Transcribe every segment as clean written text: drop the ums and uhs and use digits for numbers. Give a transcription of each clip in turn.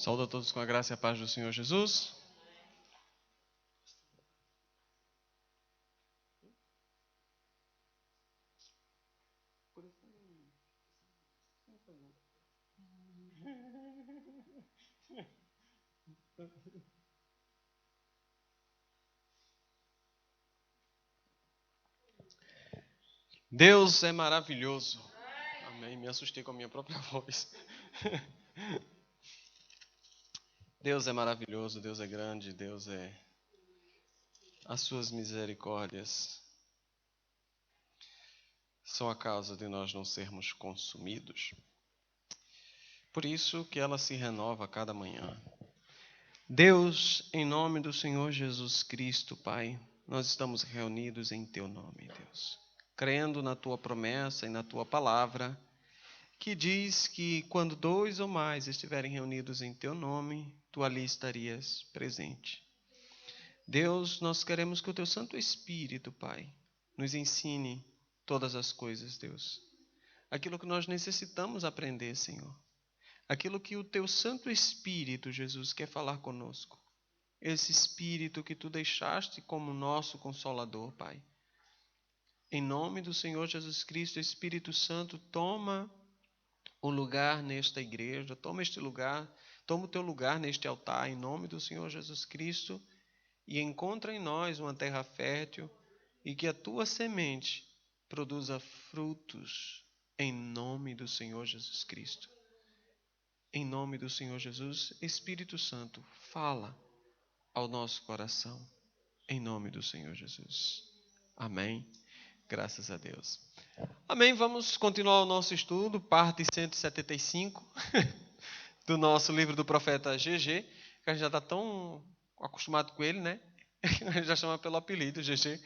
Saúdo a todos com a graça e a paz do Senhor Jesus. Deus é maravilhoso. Amém. Me assustei com a minha própria voz. Deus é maravilhoso, Deus é grande, Deus é as suas misericórdias são a causa de nós não sermos consumidos. Por isso que ela se renova a cada manhã. Deus, em nome do Senhor Jesus Cristo, Pai, nós estamos reunidos em Teu nome, Deus, crendo na Tua promessa e na Tua palavra, que diz que quando 2 ou mais estiverem reunidos em Teu nome, Tu ali estarias presente. Deus, nós queremos que o Teu Santo Espírito, Pai, nos ensine todas as coisas, Deus. Aquilo que nós necessitamos aprender, Senhor. Aquilo que o Teu Santo Espírito, Jesus, quer falar conosco. Esse Espírito que Tu deixaste como nosso Consolador, Pai. Em nome do Senhor Jesus Cristo, Espírito Santo, toma o lugar nesta igreja, toma este lugar, toma o Teu lugar neste altar, em nome do Senhor Jesus Cristo, e encontra em nós uma terra fértil, e que a Tua semente produza frutos, em nome do Senhor Jesus Cristo. Em nome do Senhor Jesus, Espírito Santo, fala ao nosso coração, em nome do Senhor Jesus. Amém. Graças a Deus. Amém. Vamos continuar o nosso estudo, parte 175 do nosso livro do profeta GG, que a gente já está tão acostumado com ele, né? A gente já chama pelo apelido GG.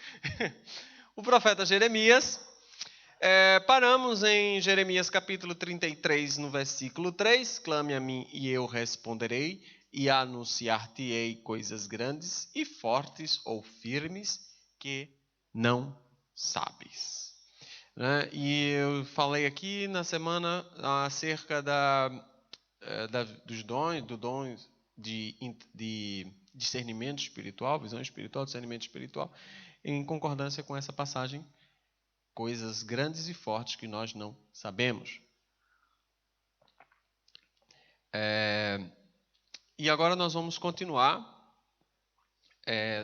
O profeta Jeremias. Paramos em Jeremias capítulo 33, no versículo 3. Clame a mim e eu responderei, e anunciar-te-ei coisas grandes e fortes ou firmes que não sabes. E eu falei aqui na semana acerca dos dons, do dom de discernimento espiritual, visão espiritual, discernimento espiritual, em concordância com essa passagem, coisas grandes e fortes que nós não sabemos. E agora nós vamos continuar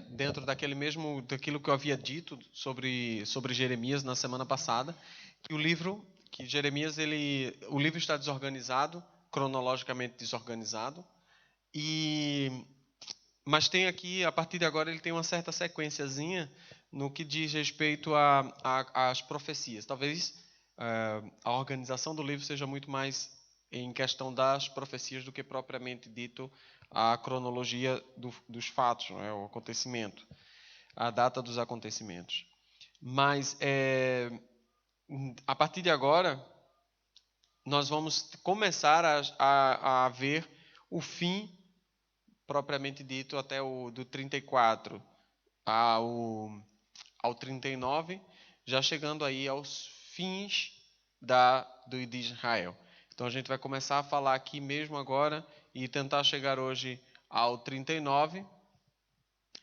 dentro daquilo que eu havia dito sobre Jeremias na semana passada, que Jeremias, o livro está desorganizado, cronologicamente desorganizado, mas tem aqui, a partir de agora, ele tem uma certa sequenciazinha no que diz respeito às profecias. Talvez a organização do livro seja muito mais em questão das profecias do que propriamente dito a cronologia dos fatos, não é? O acontecimento, a data dos acontecimentos. Mas a partir de agora, nós vamos começar a ver o fim propriamente dito até do 34 ao 39, já chegando aí aos fins de Israel. Então a gente vai começar a falar aqui mesmo agora e tentar chegar hoje ao 39,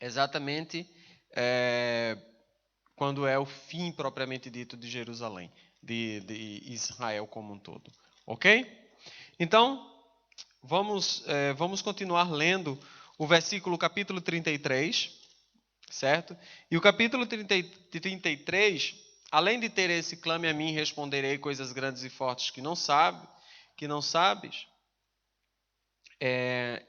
exatamente quando é o fim propriamente dito de Jerusalém, de Israel como um todo. Ok? Então, vamos continuar lendo o capítulo 33, certo? E o capítulo 33, além de ter esse clame a mim, responderei coisas grandes e fortes que não sabes,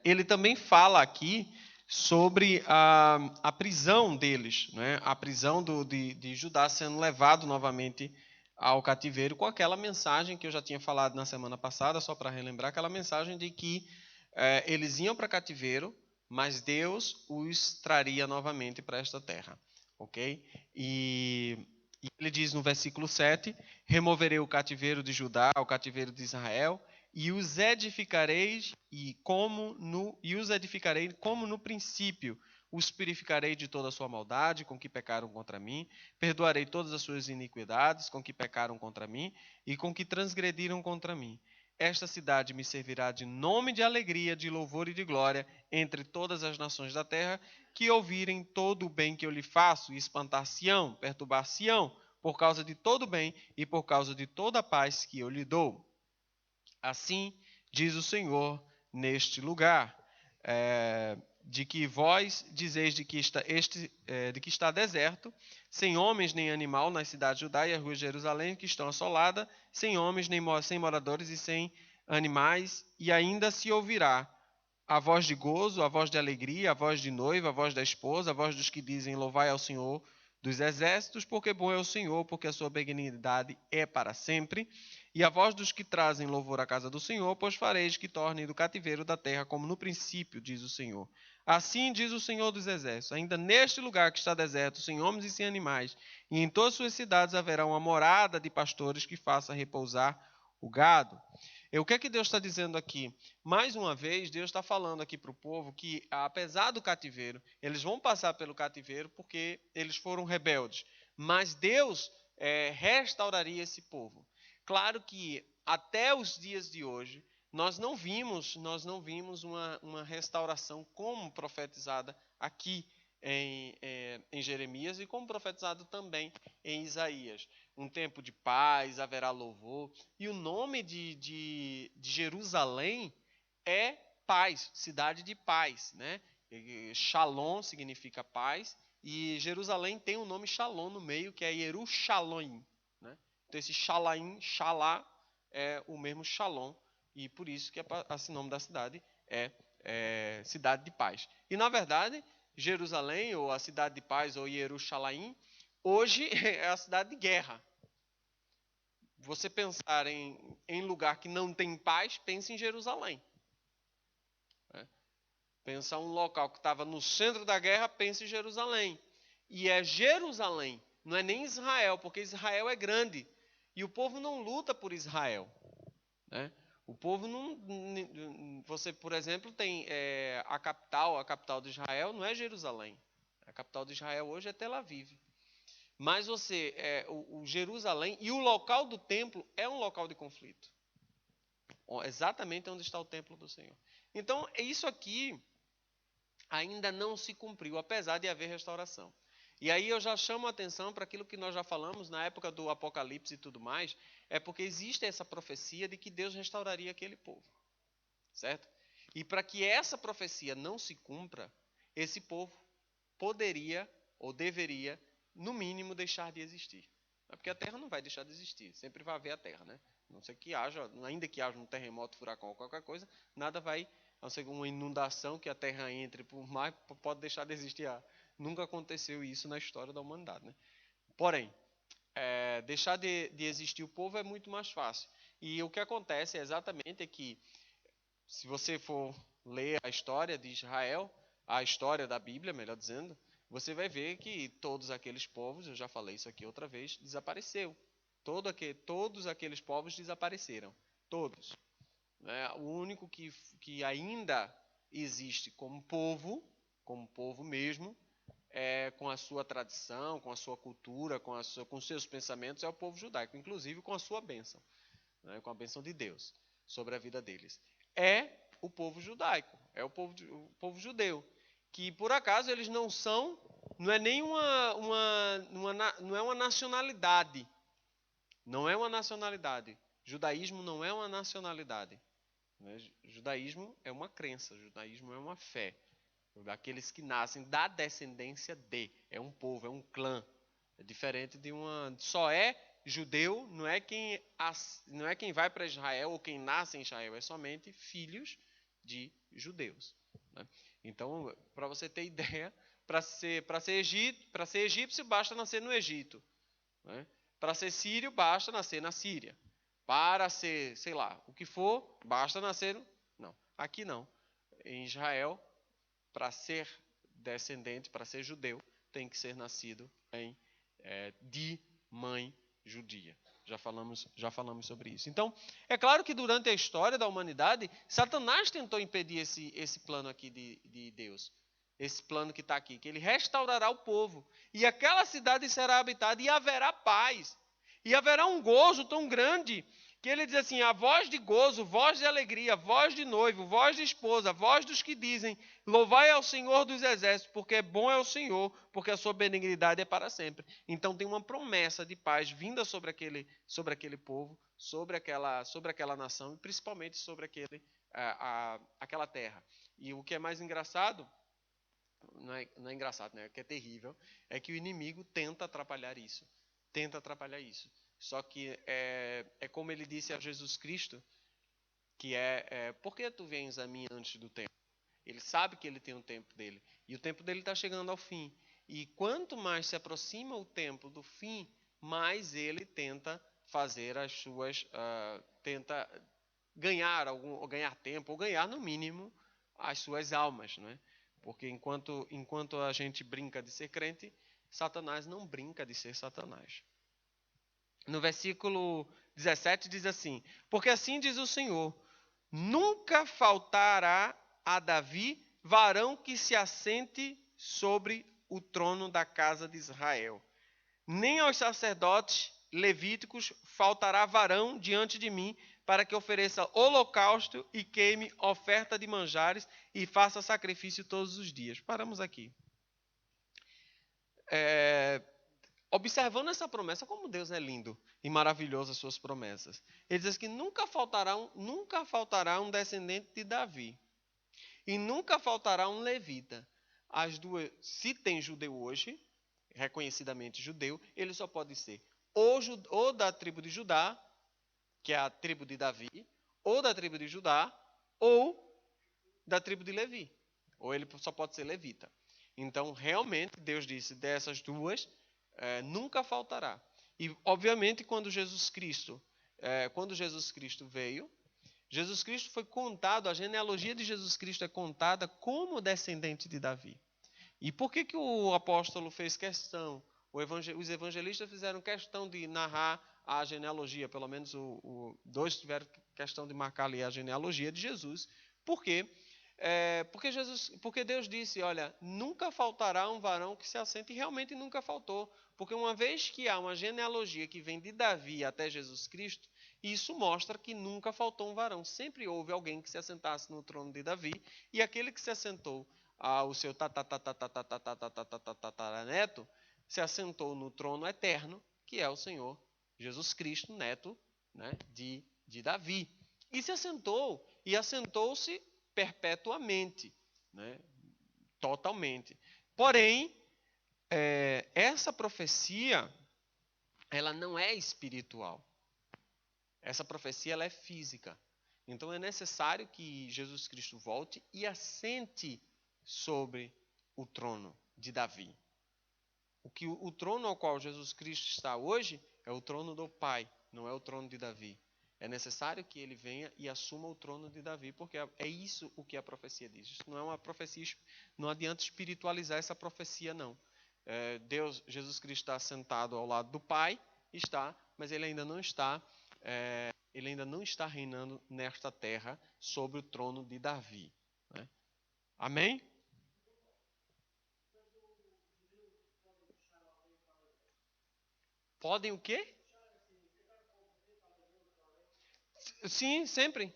ele também fala aqui sobre a prisão deles, né? A prisão de Judá sendo levado novamente ao cativeiro, com aquela mensagem que eu já tinha falado na semana passada, só para relembrar, aquela mensagem de que eles iam para cativeiro, mas Deus os traria novamente para esta terra, ok? E ele diz no versículo 7, removerei o cativeiro de Judá, o cativeiro de Israel, e os edificarei como no princípio, os purificarei de toda a sua maldade com que pecaram contra mim, perdoarei todas as suas iniquidades com que pecaram contra mim e com que transgrediram contra mim. esta cidade me servirá de nome de alegria, de louvor e de glória entre todas as nações da terra, que ouvirem todo o bem que eu lhe faço, e espantar-se-ão, perturbar-se-ão, por causa de todo o bem e por causa de toda a paz que eu lhe dou. Assim diz o Senhor neste lugar, de que vós dizeis de que está deserto, sem homens nem animal nas cidades de Judá e as ruas de Jerusalém, que estão assoladas, sem homens nem sem moradores e sem animais, e ainda se ouvirá a voz de gozo, a voz de alegria, a voz de noiva, a voz da esposa, a voz dos que dizem louvai ao Senhor dos exércitos, porque bom é o Senhor, porque a sua benignidade é para sempre. E a voz dos que trazem louvor à casa do Senhor, pois fareis que tornem do cativeiro da terra como no princípio, diz o Senhor. Assim diz o Senhor dos exércitos, ainda neste lugar que está deserto, sem homens e sem animais, e em todas suas cidades haverá uma morada de pastores que faça repousar o gado. O que é que Deus está dizendo aqui? Mais uma vez, Deus está falando aqui para o povo que, apesar do cativeiro, eles vão passar pelo cativeiro porque eles foram rebeldes. Mas Deus restauraria esse povo. Claro que até os dias de hoje, nós não vimos uma restauração como profetizada aqui em Jeremias e como profetizado também em Isaías. Um tempo de paz, haverá louvor. E o nome de Jerusalém é paz, cidade de paz, né? Shalom significa paz, e Jerusalém tem o nome Shalom no meio, que é Yerushalayim, né? Então esse Shalaim, Shalá, é o mesmo Shalom, e por isso que esse nome da cidade é cidade de paz. E na verdade, Jerusalém, ou a cidade de paz, ou Yerushalayim, hoje é a cidade de guerra. Você pensar em lugar que não tem paz, pense em Jerusalém. Pensar um local que estava no centro da guerra, pense em Jerusalém. E é Jerusalém, não é nem Israel, porque Israel é grande. E o povo não luta por Israel, né? O povo não... Você, por exemplo, tem a capital de Israel não é Jerusalém. A capital de Israel hoje é Tel Aviv. Mas o Jerusalém e o local do templo é um local de conflito. Exatamente onde está o templo do Senhor. Então, isso aqui ainda não se cumpriu, apesar de haver restauração. E aí eu já chamo a atenção para aquilo que nós já falamos na época do Apocalipse e tudo mais, é porque existe essa profecia de que Deus restauraria aquele povo, certo? E para que essa profecia não se cumpra, esse povo poderia ou deveria, no mínimo, deixar de existir. Porque a terra não vai deixar de existir, sempre vai haver a terra, né? Não sei que haja, ainda que haja um terremoto, furacão ou qualquer coisa, nada vai, a não ser uma inundação que a terra entre por mar, pode deixar de existir. Nunca aconteceu isso na história da humanidade, né? Porém, deixar de existir o povo é muito mais fácil. E o que acontece exatamente é que, se você for ler a história de Israel, a história da Bíblia, melhor dizendo, você vai ver que todos aqueles povos, eu já falei isso aqui outra vez, desapareceu. Todos aqueles povos desapareceram. Todos. O único que ainda existe como povo mesmo, com a sua tradição, com a sua cultura, com os seus pensamentos, é o povo judaico, inclusive com a sua bênção, né, com a bênção de Deus sobre a vida deles. É o povo judaico, é o povo judeu, que por acaso eles não é nem não é uma nacionalidade. Não é uma nacionalidade. Judaísmo não é uma nacionalidade. Judaísmo é uma crença, judaísmo é uma fé. Daqueles que nascem da descendência de. É um povo, é um clã. É diferente de uma... Só é judeu, não é quem vai para Israel ou quem nasce em Israel. É somente filhos de judeus, né? Então, para você ter ideia, para ser egípcio, basta nascer no Egito, né? Para ser sírio, basta nascer na Síria. Para ser, sei lá, o que for, basta nascer... Não, aqui não. Em Israel, para ser descendente, para ser judeu, tem que ser nascido de mãe judia. Já falamos sobre isso. Então, é claro que durante a história da humanidade, Satanás tentou impedir esse plano aqui de Deus. Esse plano que está aqui, que ele restaurará o povo. E aquela cidade será habitada e haverá paz. E haverá um gozo tão grande que ele diz assim: a voz de gozo, voz de alegria, voz de noivo, voz de esposa, voz dos que dizem: louvai ao Senhor dos exércitos, porque bom é o Senhor, porque a sua benignidade é para sempre. Então tem uma promessa de paz vinda sobre aquele povo, sobre aquela nação e principalmente sobre aquela terra. E o que é mais engraçado, não é engraçado, né? O que é terrível, é que o inimigo tenta atrapalhar isso. Tenta atrapalhar isso. Só que é como ele disse a Jesus Cristo, que por que tu vens a mim antes do tempo? Ele sabe que ele tem um tempo dele. E o tempo dele está chegando ao fim. E quanto mais se aproxima o tempo do fim, mais ele tenta fazer as suas... tenta ganhar tempo, ou ganhar no mínimo as suas almas, não é? Porque enquanto a gente brinca de ser crente, Satanás não brinca de ser Satanás. No versículo 17 diz assim: porque assim diz o Senhor, nunca faltará a Davi varão que se assente sobre o trono da casa de Israel. Nem aos sacerdotes levíticos faltará varão diante de mim, para que ofereça holocausto e queime oferta de manjares e faça sacrifício todos os dias. Paramos aqui. Observando essa promessa, como Deus é lindo e maravilhoso as suas promessas. Ele diz que nunca faltará um descendente de Davi. E nunca faltará um levita. As duas, se tem judeu hoje, reconhecidamente judeu, ele só pode ser ou da tribo de Judá, que é a tribo de Davi, ou da tribo de Judá, ou da tribo de Levi. Ou ele só pode ser levita. Então, realmente, Deus disse, dessas duas, nunca faltará. E, obviamente, quando Jesus Cristo veio, Jesus Cristo foi contado, a genealogia de Jesus Cristo é contada como descendente de Davi. E por que o apóstolo fez questão, os evangelistas fizeram questão de narrar a genealogia, pelo menos dois tiveram questão de marcar ali a genealogia de Jesus. Por quê? Porque Deus disse, olha, nunca faltará um varão que se assente, e realmente nunca faltou. Porque uma vez que há uma genealogia que vem de Davi até Jesus Cristo, isso mostra que nunca faltou um varão. Sempre houve alguém que se assentasse no trono de Davi, e aquele que se assentou o seu tataraneto, se assentou no trono eterno, que é o Senhor Jesus Cristo, neto, né, de Davi. E se assentou, e assentou-se perpetuamente, né, totalmente. Porém, essa profecia, ela não é espiritual. Essa profecia ela é física. Então é necessário que Jesus Cristo volte e assente sobre o trono de Davi. O trono ao qual Jesus Cristo está hoje é o trono do Pai, não é o trono de Davi. É necessário que ele venha e assuma o trono de Davi, porque é isso o que a profecia diz. Isso não é uma profecia, não adianta espiritualizar essa profecia, não. Jesus Cristo está sentado ao lado do Pai, mas ele ainda não está reinando nesta terra sobre o trono de Davi. Né? Amém? Podem o quê? Sim, sempre.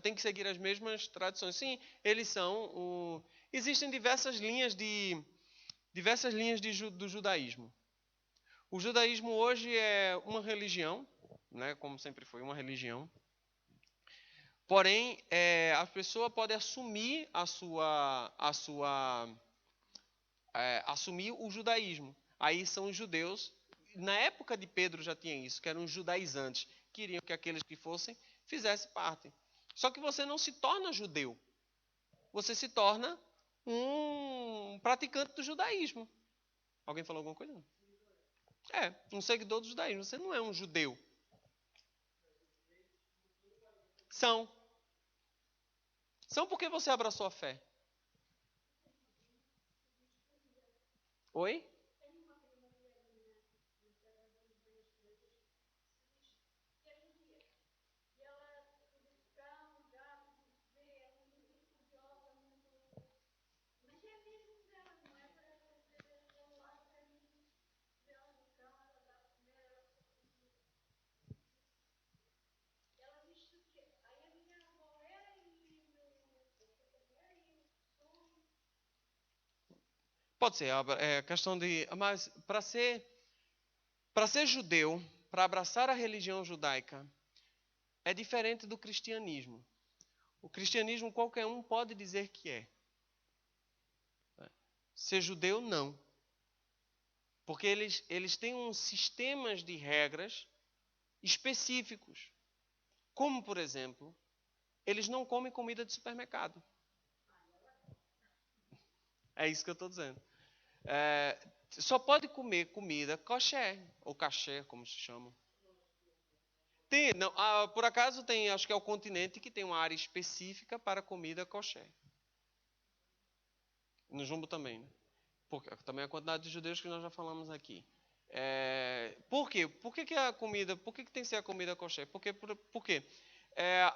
Tem que seguir as mesmas tradições. Sim, eles são existem diversas linhas do judaísmo. O judaísmo hoje é uma religião, né, como sempre foi uma religião. Porém, a pessoa pode assumir assumir o judaísmo. Aí são os judeus. Na época de Pedro já tinha isso, que eram os judaizantes, queriam que aqueles que fossem fizessem parte. Só que você não se torna judeu. Você se torna um praticante do judaísmo. Alguém falou alguma coisa? Um seguidor do judaísmo. Você não é um judeu. São. São porque você abraçou a fé. Oi? Pode ser, é questão de... Mas para ser judeu, para abraçar a religião judaica, é diferente do cristianismo. O cristianismo qualquer um pode dizer que é. Ser judeu, não. Porque eles têm uns sistemas de regras específicos. Como, por exemplo, eles não comem comida de supermercado. É isso que eu estou dizendo. Só pode comer comida kosher, ou kasher, como se chama. Tem, não, por acaso tem, acho que é o continente que tem uma área específica para comida kosher. No Jumbo também, né? Porque, também a quantidade de judeus que nós já falamos aqui. Por quê? Por que a comida, por que tem que ser a comida kosher? Por quê?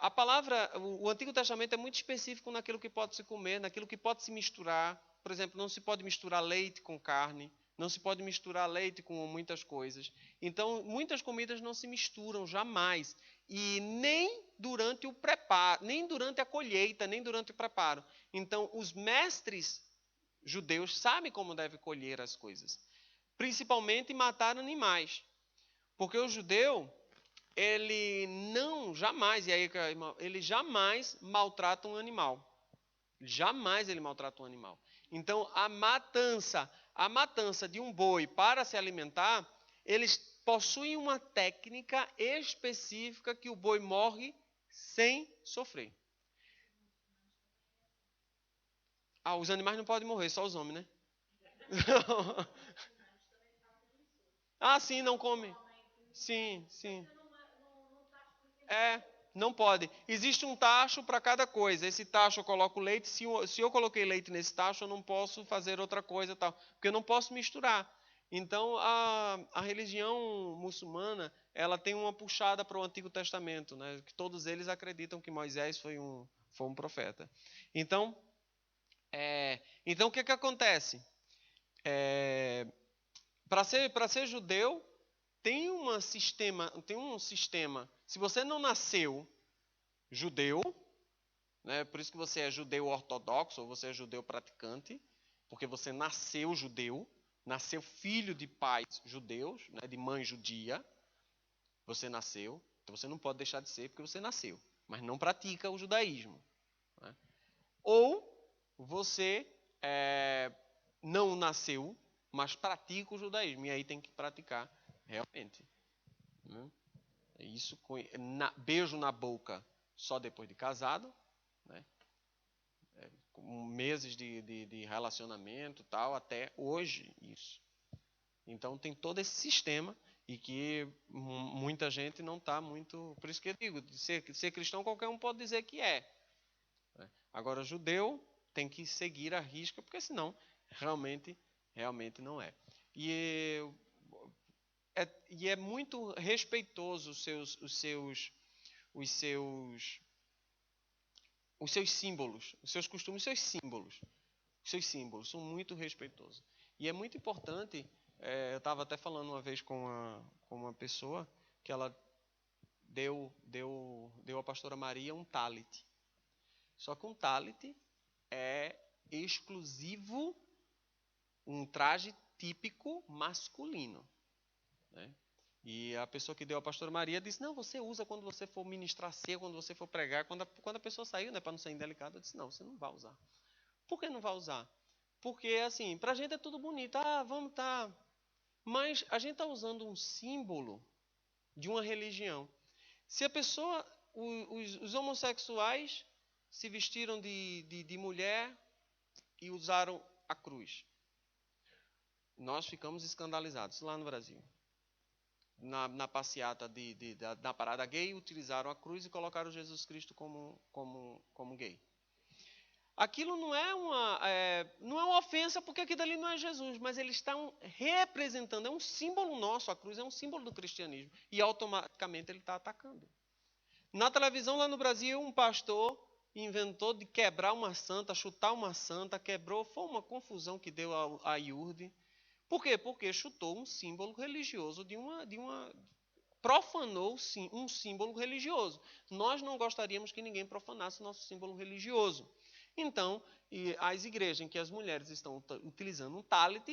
A palavra, o Antigo Testamento é muito específico naquilo que pode se comer, naquilo que pode se misturar. Por exemplo, não se pode misturar leite com carne, não se pode misturar leite com muitas coisas. Então, muitas comidas não se misturam jamais. E nem durante o preparo, nem durante a colheita, nem durante o preparo. Então, os mestres judeus sabem como deve colher as coisas. Principalmente matar animais. Porque o judeu, ele jamais, e aí ele jamais maltrata um animal. Jamais ele maltrata um animal. Então, a matança de um boi para se alimentar, eles possuem uma técnica específica que o boi morre sem sofrer. Os animais não podem morrer, só os homens, né? Sim, não come. Sim. Não pode. Existe um tacho para cada coisa. Esse tacho eu coloco leite. Se eu coloquei leite nesse tacho, eu não posso fazer outra coisa, tal, porque eu não posso misturar. Então, a religião muçulmana, ela tem uma puxada para o Antigo Testamento, né? Que todos eles acreditam que Moisés foi um profeta. Então, o que acontece? Para ser judeu, tem um sistema. Se você não nasceu judeu, né, por isso que você é judeu ortodoxo ou você é judeu praticante, porque você nasceu judeu, nasceu filho de pais judeus, né, de mãe judia, você nasceu, então você não pode deixar de ser porque você nasceu, mas não pratica o judaísmo. Né? Ou você não nasceu, mas pratica o judaísmo, e aí tem que praticar realmente. Né? Isso, beijo na boca só depois de casado, né? Com meses de relacionamento tal, até hoje isso. Então tem todo esse sistema e que muita gente não está muito... Por isso que eu digo, ser cristão qualquer um pode dizer que é. Agora judeu tem que seguir a risca, porque senão realmente não é. E é muito respeitoso os seus símbolos, os seus costumes, os seus símbolos são muito respeitosos. E é muito importante, eu estava até falando uma vez com uma pessoa que ela deu à pastora Maria um talit. Só que um talit é exclusivo, um traje típico masculino, né? E a pessoa que deu à pastora Maria disse, não, você usa quando você for ministrar ceia, quando você for pregar. Quando a pessoa saiu, né, para não ser indelicada, eu disse, não, você não vai usar. Por que não vai usar? Porque, assim, para a gente é tudo bonito. Vamos tá. Mas a gente está usando um símbolo de uma religião. Se a pessoa, os homossexuais se vestiram de mulher e usaram a cruz, nós ficamos escandalizados lá no Brasil. Na passeata da parada gay, utilizaram a cruz e colocaram Jesus Cristo como gay. Aquilo não é uma ofensa, porque aquilo ali não é Jesus, mas eles estão representando, é um símbolo nosso, a cruz é um símbolo do cristianismo, e automaticamente ele está atacando. Na televisão lá no Brasil, um pastor inventou de quebrar uma santa, chutar uma santa, quebrou, foi uma confusão que deu a IURD. Por quê? Porque chutou um símbolo religioso profanou sim um símbolo religioso. Nós não gostaríamos que ninguém profanasse o nosso símbolo religioso. Então, as igrejas em que as mulheres estão utilizando um talit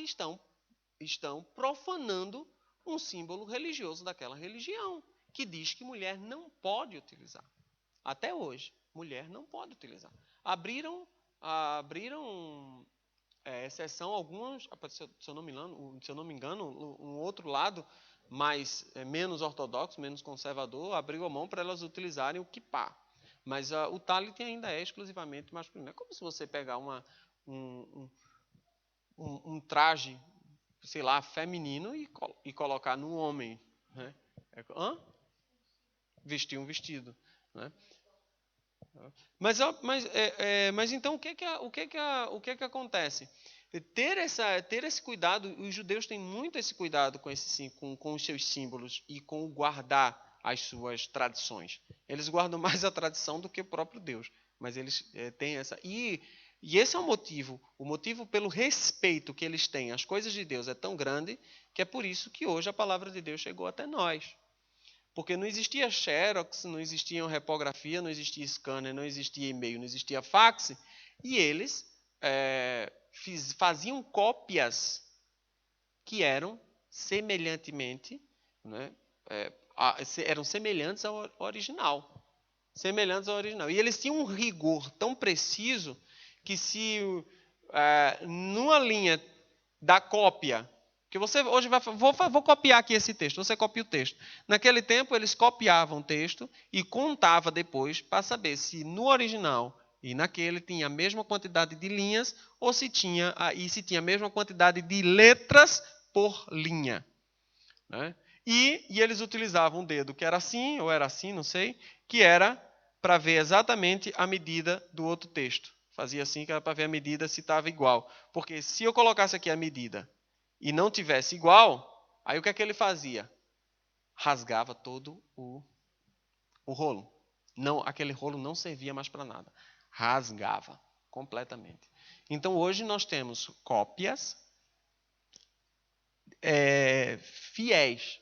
estão profanando um símbolo religioso daquela religião, que diz que mulher não pode utilizar. Até hoje, mulher não pode utilizar. Abriram exceção algumas, se eu não me engano, um outro lado menos ortodoxo, menos conservador, abriu a mão para elas utilizarem o kippah. Mas o talit ainda é exclusivamente masculino. É como se você pegar um traje, sei lá, feminino e colocar no homem, né? Vestir um vestido, né? Mas então o que acontece? Ter esse cuidado, os judeus têm muito esse cuidado com os seus símbolos e com o guardar as suas tradições. Eles guardam mais a tradição do que o próprio Deus, mas eles têm essa. E esse é o motivo pelo respeito que eles têm às coisas de Deus é tão grande que é por isso que hoje a palavra de Deus chegou até nós. Porque não existia xerox, não existia repografia, não existia scanner, não existia e-mail, não existia fax. E eles faziam cópias que eram semelhantemente, né, eram semelhantes ao original. Semelhantes ao original. E eles tinham um rigor tão preciso que se numa linha da cópia, que você hoje vou copiar aqui esse texto, você copia o texto. Naquele tempo eles copiavam o texto e contava depois para saber se no original e naquele tinha a mesma quantidade de linhas ou se tinha a mesma quantidade de letras por linha, né? E eles utilizavam um dedo que era assim, ou era assim, não sei, que era para ver exatamente a medida do outro texto. Fazia assim que era para ver a medida se estava igual. Porque se eu colocasse aqui a medida e não tivesse igual, aí o que é que ele fazia? Rasgava todo o rolo. Não, aquele rolo não servia mais para nada. Rasgava completamente. Então hoje nós temos cópias fiéis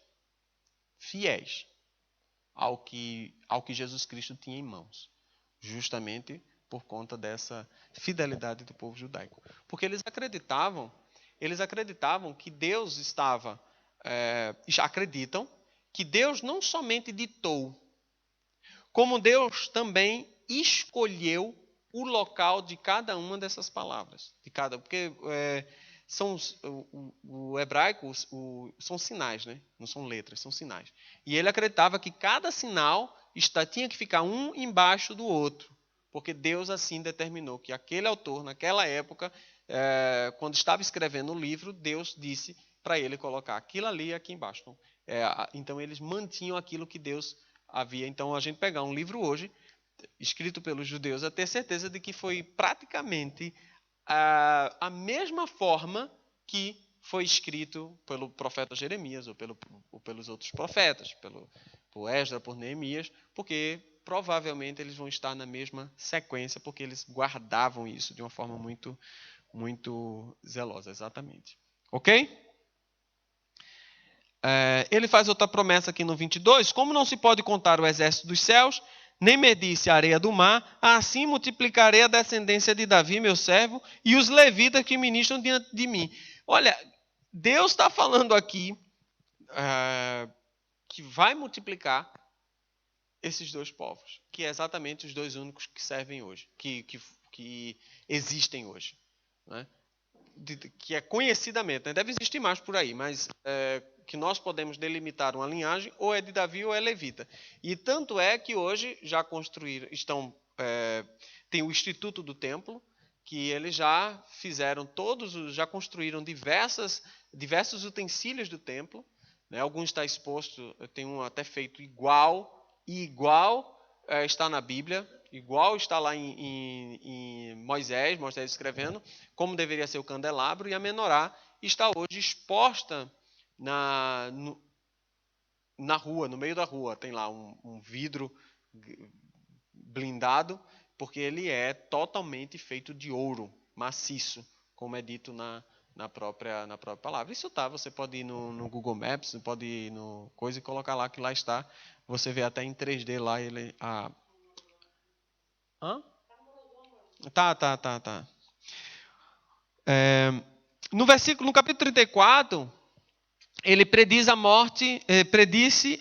ao que Jesus Cristo tinha em mãos, justamente por conta dessa fidelidade do povo judaico. Porque eles acreditavam que Deus acreditam que Deus não somente ditou, como Deus também escolheu o local de cada uma dessas palavras. Porque o hebraico são sinais, né? Não são letras, são sinais. E ele acreditava que cada sinal tinha que ficar um embaixo do outro, porque Deus assim determinou que aquele autor, naquela época, quando estava escrevendo o livro, Deus disse para ele colocar aquilo ali e aqui embaixo. Então eles mantinham aquilo que Deus havia. Então a gente pegar um livro hoje, escrito pelos judeus, é ter certeza de que foi praticamente a mesma forma que foi escrito pelo profeta Jeremias ou pelos outros profetas, por Esdras, por Neemias, porque provavelmente eles vão estar na mesma sequência, porque eles guardavam isso de uma forma muito, muito zelosa, exatamente. Ok? Ele faz outra promessa aqui no 22, como não se pode contar o exército dos céus, nem medir-se a areia do mar, assim multiplicarei a descendência de Davi, meu servo, e os levitas que ministram diante de mim. Olha, Deus está falando aqui que vai multiplicar esses dois povos, que é exatamente os dois únicos que servem hoje, que existem hoje, né? Que é conhecidamente, né? Deve existir mais por aí, mas que nós podemos delimitar uma linhagem, ou é de Davi ou é levita. E tanto é que hoje já tem o Instituto do Templo, que eles já fizeram já construíram diversos utensílios do templo, né? Alguns está exposto, tem um até feito igual está na Bíblia, igual está lá em Moisés escrevendo como deveria ser o candelabro, e a menorá está hoje exposta na rua, no meio da rua. Tem lá um vidro blindado, porque ele é totalmente feito de ouro maciço, como é dito na própria palavra. Isso você pode ir no Google Maps, pode ir no coisa e colocar lá, que lá está. Você vê até em 3D lá ele. Hã? Tá. No capítulo 34, ele predisse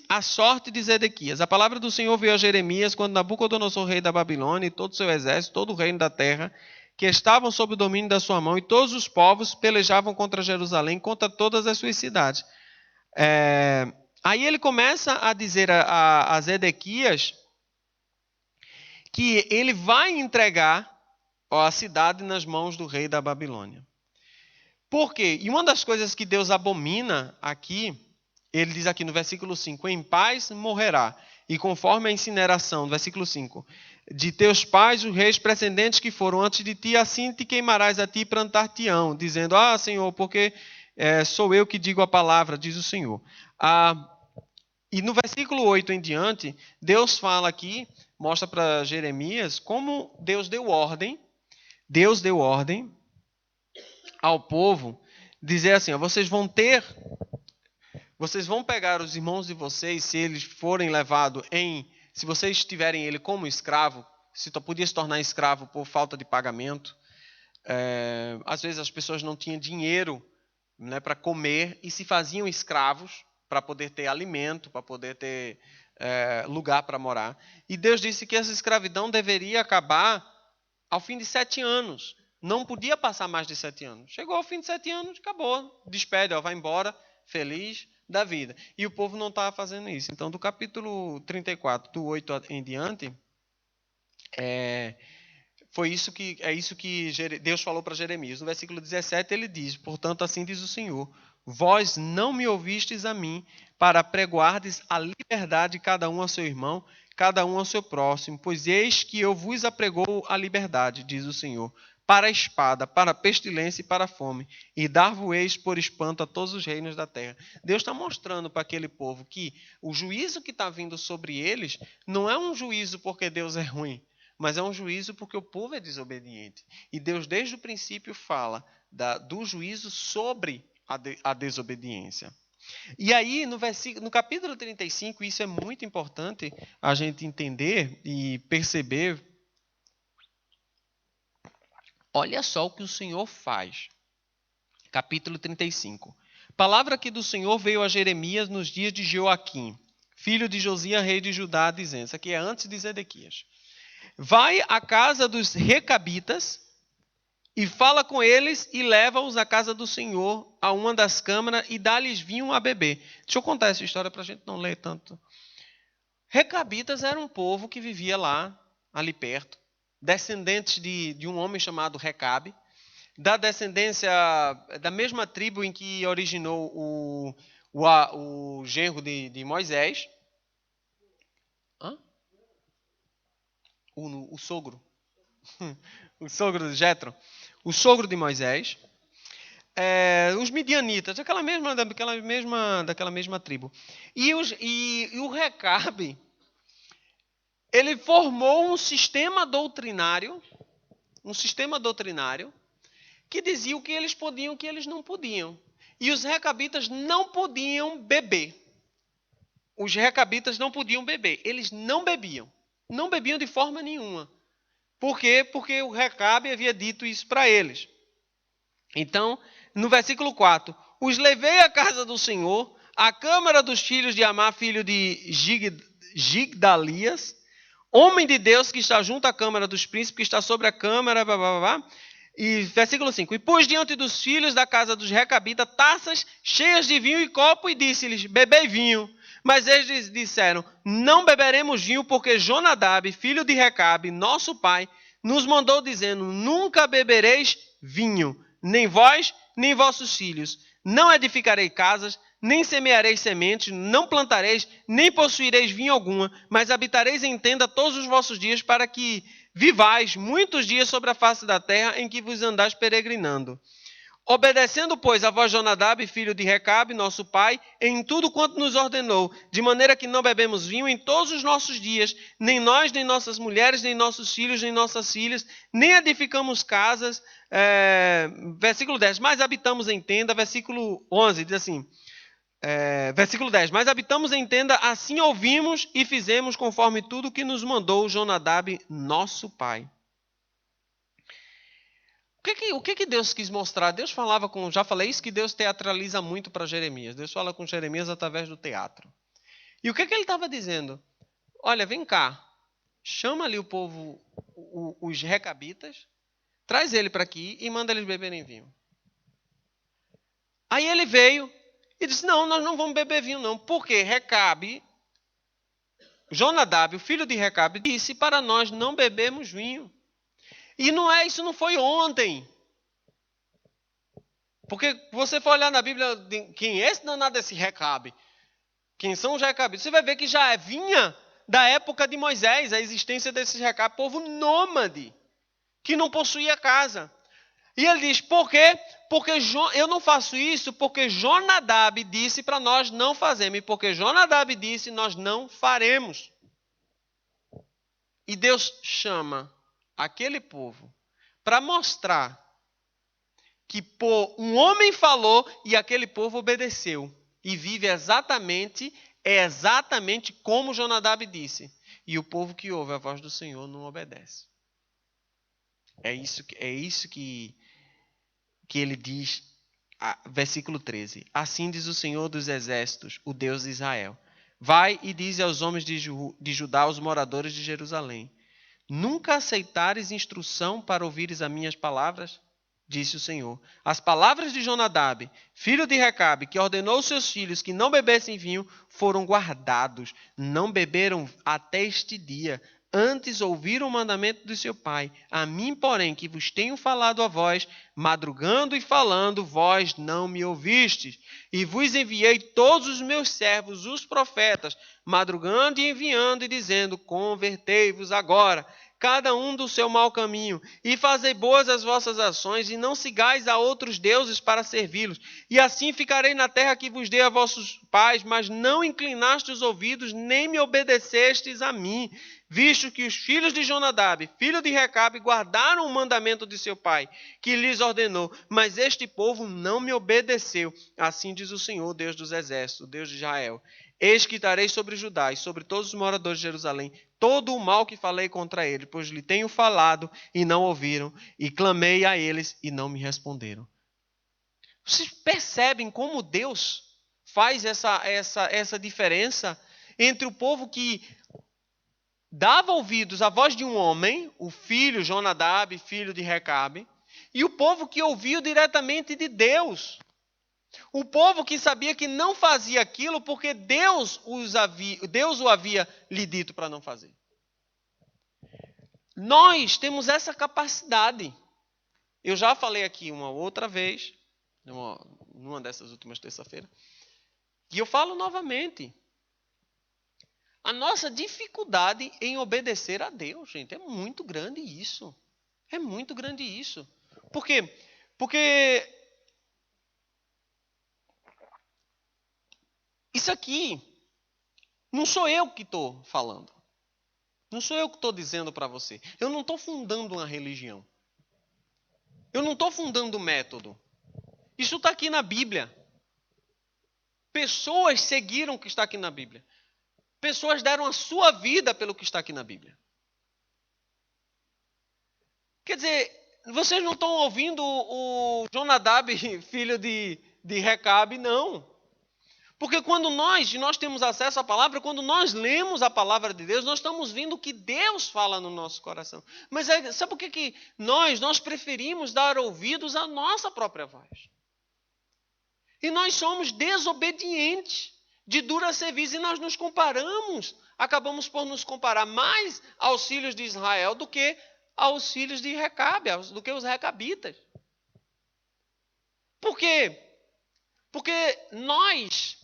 a sorte de Zedequias. A palavra do Senhor veio a Jeremias quando Nabucodonosor, rei da Babilônia, e todo o seu exército, todo o reino da terra, que estavam sob o domínio da sua mão, e todos os povos pelejavam contra Jerusalém, contra todas as suas cidades. Aí ele começa a dizer a Zedequias que ele vai entregar a cidade nas mãos do rei da Babilônia. Por quê? E uma das coisas que Deus abomina aqui, ele diz aqui no versículo 5, em paz morrerá, e conforme a incineração, no versículo 5, de teus pais, os reis precedentes que foram antes de ti, assim te queimarás a ti e plantar-te-ão, dizendo, Senhor, porque sou eu que digo a palavra, diz o Senhor. E no versículo 8 em diante, Deus fala aqui, mostra para Jeremias como Deus deu ordem ao povo, dizer assim, vocês vão pegar os irmãos de vocês, se eles forem levados se vocês tiverem ele como escravo, podia se tornar escravo por falta de pagamento. Às vezes as pessoas não tinham dinheiro, né, para comer e se faziam escravos para poder ter alimento, para poder ter lugar para morar. E Deus disse que essa escravidão deveria acabar ao fim de 7 anos. Não podia passar mais de 7 anos. Chegou ao fim de 7 anos, acabou. Despede, vai embora, feliz da vida. E o povo não estava fazendo isso. Então, do capítulo 34, do 8 em diante, é isso que Deus falou para Jeremias. No versículo 17 ele diz, portanto assim diz o Senhor, vós não me ouvistes a mim para pregoardes a liberdade cada um ao seu irmão, cada um ao seu próximo, pois eis que eu vos apregou a liberdade, diz o Senhor, para a espada, para a pestilência e para a fome, e dar-vos-eis por espanto a todos os reinos da terra. Deus está mostrando para aquele povo que o juízo que está vindo sobre eles não é um juízo porque Deus é ruim, mas é um juízo porque o povo é desobediente. E Deus, desde o princípio, fala do juízo sobre a desobediência. E aí, no capítulo 35, isso é muito importante a gente entender e perceber. Olha só o que o Senhor faz. Capítulo 35. Palavra que do Senhor veio a Jeremias nos dias de Joaquim, filho de Josias, rei de Judá, dizendo, isso aqui é antes de Zedequias. Vai à casa dos recabitas e fala com eles e leva-os à casa do Senhor, a uma das câmaras, e dá-lhes vinho a beber. Deixa eu contar essa história para a gente não ler tanto. Recabitas era um povo que vivia lá, ali perto, descendentes de um homem chamado Recabe, da descendência da mesma tribo em que originou o genro de Moisés. O sogro. O sogro de Jetro. O sogro de Moisés. Os midianitas, daquela mesma tribo. E o Recabe, ele formou um sistema doutrinário que dizia o que eles podiam e o que eles não podiam. E os recabitas não podiam beber. Eles não bebiam. Não bebiam de forma nenhuma. Por quê? Porque o Recabe havia dito isso para eles. Então, no versículo 4, os levei à casa do Senhor, à câmara dos filhos de Amá, filho de Gigdalias, homem de Deus que está junto à câmara dos príncipes, que está sobre a câmara, E versículo 5, e pôs diante dos filhos da casa dos recabitas taças cheias de vinho e copo, e disse-lhes, bebei vinho. Mas eles disseram, não beberemos vinho, porque Jonadab, filho de Recabe, nosso pai, nos mandou dizendo, nunca bebereis vinho, nem vós, nem vossos filhos. Não edificarei casas, nem semeareis sementes, não plantareis, nem possuireis vinho alguma, mas habitareis em tenda todos os vossos dias, para que vivais muitos dias sobre a face da terra em que vos andais peregrinando. Obedecendo, pois, a vós Jonadab, filho de Recabe, nosso pai, em tudo quanto nos ordenou, de maneira que não bebemos vinho em todos os nossos dias, nem nós, nem nossas mulheres, nem nossos filhos, nem nossas filhas, nem edificamos casas. Versículo 10, mas habitamos em tenda. Versículo 11, diz assim, versículo 10, mas habitamos em tenda, assim ouvimos e fizemos conforme tudo que nos mandou Jonadab, nosso pai. O que Deus quis mostrar? Deus falava com... Já falei isso, que Deus teatraliza muito para Jeremias. Deus fala com Jeremias através do teatro. E o que ele estava dizendo? Olha, vem cá. Chama ali o povo, os recabitas, traz ele para aqui e manda eles beberem vinho. Aí ele veio e disse, não, nós não vamos beber vinho não. Porque Recabe, Jonadab, o filho de Recabe, disse para nós não bebermos vinho. E isso não foi ontem. Porque você for olhar na Bíblia, quem é esse danado desse Recabe? Quem são os recabitas? Você vai ver que já vinha da época de Moisés a existência desses recabitas, povo nômade, que não possuía casa. E ele diz, por quê? Porque eu não faço isso porque Jonadab disse para nós não fazermos. E porque Jonadab disse, nós não faremos. E Deus chama aquele povo para mostrar que um homem falou e aquele povo obedeceu. E vive exatamente como Jonadab disse. E o povo que ouve a voz do Senhor não obedece. É isso que ele diz, versículo 13. Assim diz o Senhor dos Exércitos, o Deus de Israel. Vai e diz aos homens de Judá, aos moradores de Jerusalém. Nunca aceitares instrução para ouvires as minhas palavras? Disse o Senhor. As palavras de Jonadab, filho de Recabe, que ordenou aos seus filhos que não bebessem vinho, foram guardados. Não beberam até este dia. Antes ouviram o mandamento do seu pai. A mim, porém, que vos tenho falado a vós, madrugando e falando, vós não me ouvistes. E vos enviei todos os meus servos, os profetas, madrugando e enviando e dizendo, convertei-vos agora, cada um do seu mau caminho, e fazei boas as vossas ações, e não sigais a outros deuses para servi-los. E assim ficarei na terra que vos dei a vossos pais, mas não inclinastes os ouvidos, nem me obedecestes a mim, visto que os filhos de Jonadab, filho de Recabe, guardaram o mandamento de seu pai, que lhes ordenou, mas este povo não me obedeceu. Assim diz o Senhor, Deus dos exércitos, Deus de Israel. Eis que darei sobre Judá e sobre todos os moradores de Jerusalém todo o mal que falei contra ele, pois lhe tenho falado e não ouviram, e clamei a eles e não me responderam. Vocês percebem como Deus faz essa diferença entre o povo que dava ouvidos à voz de um homem, o filho Jonadab, filho de Recabe, e o povo que ouviu diretamente de Deus. O povo que sabia que não fazia aquilo porque Deus o havia lhe dito para não fazer. Nós temos essa capacidade. Eu já falei aqui uma outra vez, numa dessas últimas terça-feiras, e eu falo novamente. A nossa dificuldade em obedecer a Deus, gente, é muito grande isso. É muito grande isso. Por quê? Porque isso aqui não sou eu que estou falando. Não sou eu que estou dizendo para você. Eu não estou fundando uma religião. Eu não estou fundando um método. Isso está aqui na Bíblia. Pessoas seguiram o que está aqui na Bíblia. Pessoas deram a sua vida pelo que está aqui na Bíblia. Quer dizer, vocês não estão ouvindo o Jonadab, filho de Recabe, não. Porque quando nós temos acesso à palavra, quando nós lemos a palavra de Deus, nós estamos vendo o que Deus fala no nosso coração. Mas sabe por que nós preferimos dar ouvidos à nossa própria voz? E nós somos desobedientes, de dura serviço, e nós nos comparamos, acabamos por nos comparar mais aos filhos de Israel do que aos filhos de Recabe, do que os recabitas. Por quê? Porque nós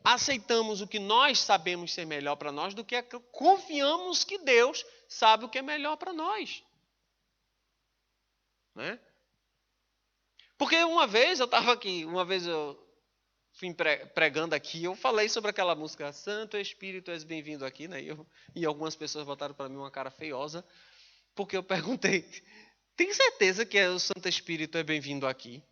aceitamos o que nós sabemos ser melhor para nós do que confiamos que Deus sabe o que é melhor para nós. Né? Porque uma vez eu estava aqui, eu fui pregando aqui, eu falei sobre aquela música Santo Espírito, és bem-vindo aqui, né? E algumas pessoas botaram para mim uma cara feiosa, porque eu perguntei, tem certeza que o Santo Espírito é bem-vindo aqui?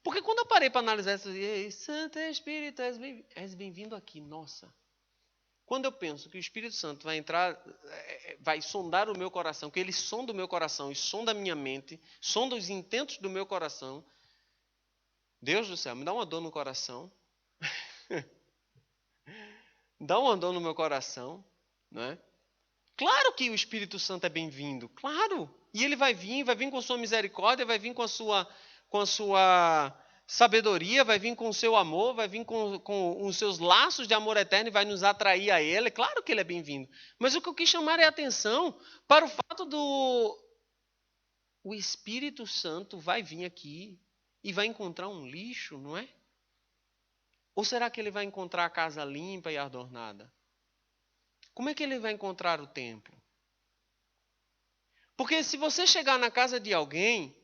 Porque quando eu parei para analisar isso, Santo Espírito, és bem-vindo aqui. Nossa, Quando eu penso que o Espírito Santo vai entrar, vai sondar o meu coração, que ele sonda o meu coração e sonda a minha mente, sonda os intentos do meu coração, Deus do céu, me dá uma dor no coração. Dá uma dor no meu coração, não é? Claro que o Espírito Santo é bem-vindo, claro. E ele vai vir com sua misericórdia, vai vir com a sua sabedoria, vai vir com o seu amor, vai vir com os seus laços de amor eterno e vai nos atrair a ele. Claro que ele é bem-vindo. Mas o que eu quis chamar é a atenção para o fato o Espírito Santo vai vir aqui e vai encontrar um lixo, não é? Ou será que ele vai encontrar a casa limpa e adornada? Como é que ele vai encontrar o templo? Porque se você chegar na casa de alguém,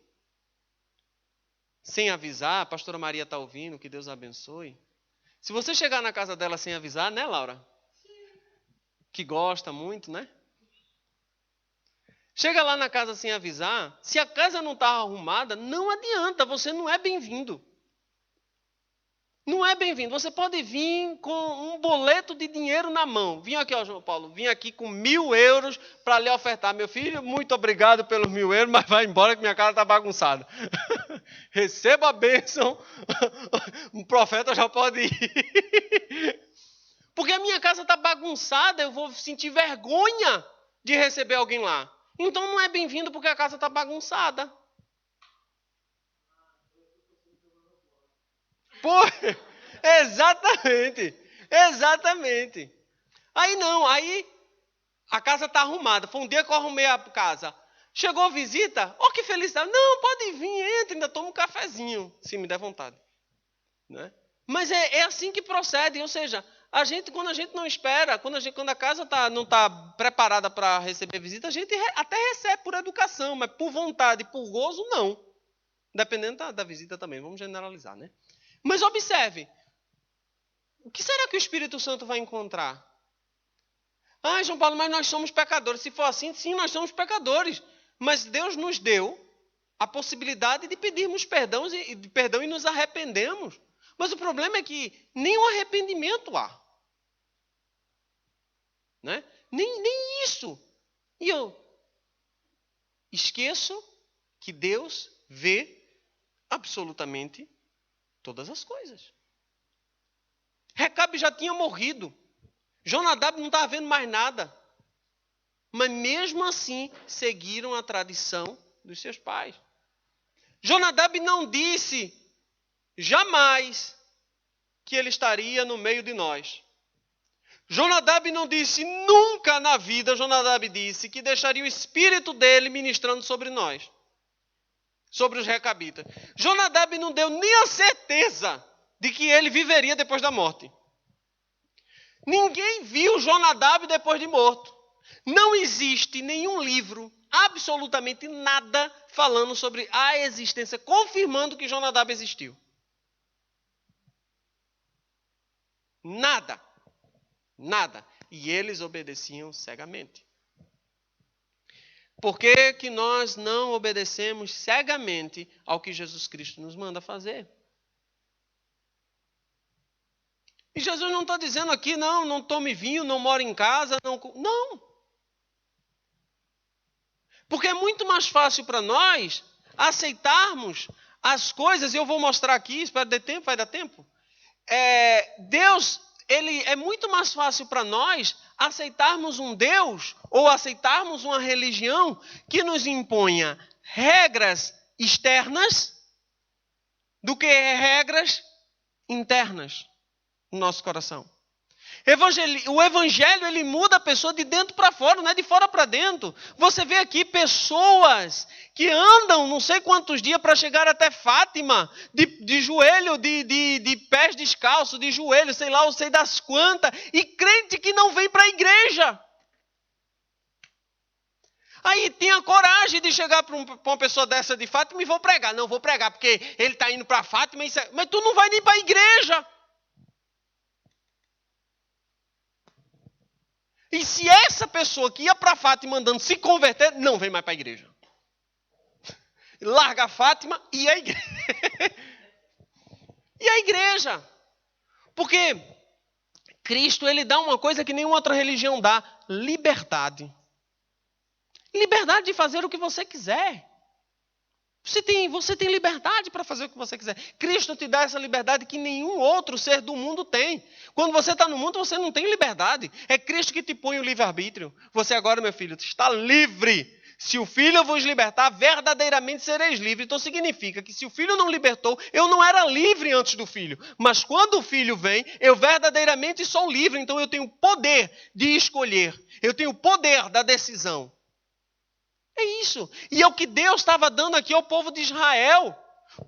sem avisar, a pastora Maria está ouvindo, que Deus abençoe. Se você chegar na casa dela sem avisar, né, Laura? Que gosta muito, né? Chega lá na casa sem avisar, se a casa não está arrumada, não adianta, você não é bem-vindo. Não é bem-vindo. Você pode vir com um boleto de dinheiro na mão. Vim aqui, ó, João Paulo, vim aqui com 1.000 euros para lhe ofertar. Meu filho, muito obrigado pelos 1.000 euros, mas vai embora que minha casa está bagunçada. Receba a bênção. Um profeta já pode ir. Porque a minha casa está bagunçada, eu vou sentir vergonha de receber alguém lá. Então não é bem-vindo porque a casa está bagunçada. Pô, exatamente. Aí não, aí a casa está arrumada. Foi um dia que eu arrumei a casa. Chegou visita, oh, que felicidade. Não, pode vir, entra, ainda toma um cafezinho, se me der vontade. Né? Mas é assim que procede, ou seja, quando a gente não espera, quando a casa não está preparada para receber visita, a gente até recebe por educação, mas por vontade, por gozo, não. Dependendo da visita também, vamos generalizar, né? Mas observe, o que será que o Espírito Santo vai encontrar? Ah, João Paulo, mas nós somos pecadores. Se for assim, sim, nós somos pecadores. Mas Deus nos deu a possibilidade de pedirmos perdão e nos arrependemos. Mas o problema é que nem o arrependimento há. Né? Nem isso. E eu esqueço que Deus vê absolutamente todas as coisas. Recabe já tinha morrido. Jonadab não estava vendo mais nada. Mas mesmo assim, seguiram a tradição dos seus pais. Jonadab não disse jamais que ele estaria no meio de nós. Jonadab não disse nunca na vida, Jonadab disse que deixaria o espírito dele ministrando sobre nós. Sobre os recabitas. Jonadab não deu nem a certeza de que ele viveria depois da morte. Ninguém viu Jonadab depois de morto. Não existe nenhum livro, absolutamente nada, falando sobre a existência, confirmando que Jonadab existiu. Nada. E eles obedeciam cegamente. Por que nós não obedecemos cegamente ao que Jesus Cristo nos manda fazer? E Jesus não está dizendo aqui, não tome vinho, não more em casa, não. Porque é muito mais fácil para nós aceitarmos as coisas, e eu vou mostrar aqui, espero dar tempo, vai dar tempo. Deus, é muito mais fácil para nós aceitarmos um Deus ou aceitarmos uma religião que nos imponha regras externas do que regras internas no nosso coração. O evangelho, ele muda a pessoa de dentro para fora, não é de fora para dentro. Você vê aqui pessoas que andam não sei quantos dias para chegar até Fátima, de joelho, de pés descalços, de joelho, sei lá, eu sei das quantas, e crente que não vem para a igreja. Aí tem a coragem de chegar para uma pessoa dessa de Fátima e vou pregar. Não, vou pregar porque ele está indo para Fátima, mas tu não vai nem para a igreja. E se essa pessoa que ia para Fátima andando se converter, não vem mais para a igreja. Larga a Fátima e a igreja. E a igreja. Porque Cristo, ele dá uma coisa que nenhuma outra religião dá: liberdade. Liberdade de fazer o que você quiser. Você tem liberdade para fazer o que você quiser. Cristo te dá essa liberdade que nenhum outro ser do mundo tem. Quando você está no mundo, você não tem liberdade. É Cristo que te põe o livre-arbítrio. Você agora, meu filho, está livre. Se o Filho vos libertar, verdadeiramente sereis livres. Então significa que se o Filho não libertou, eu não era livre antes do Filho. Mas quando o Filho vem, eu verdadeiramente sou livre. Então eu tenho poder de escolher. Eu tenho poder da decisão. É isso. E é o que Deus estava dando aqui ao povo de Israel.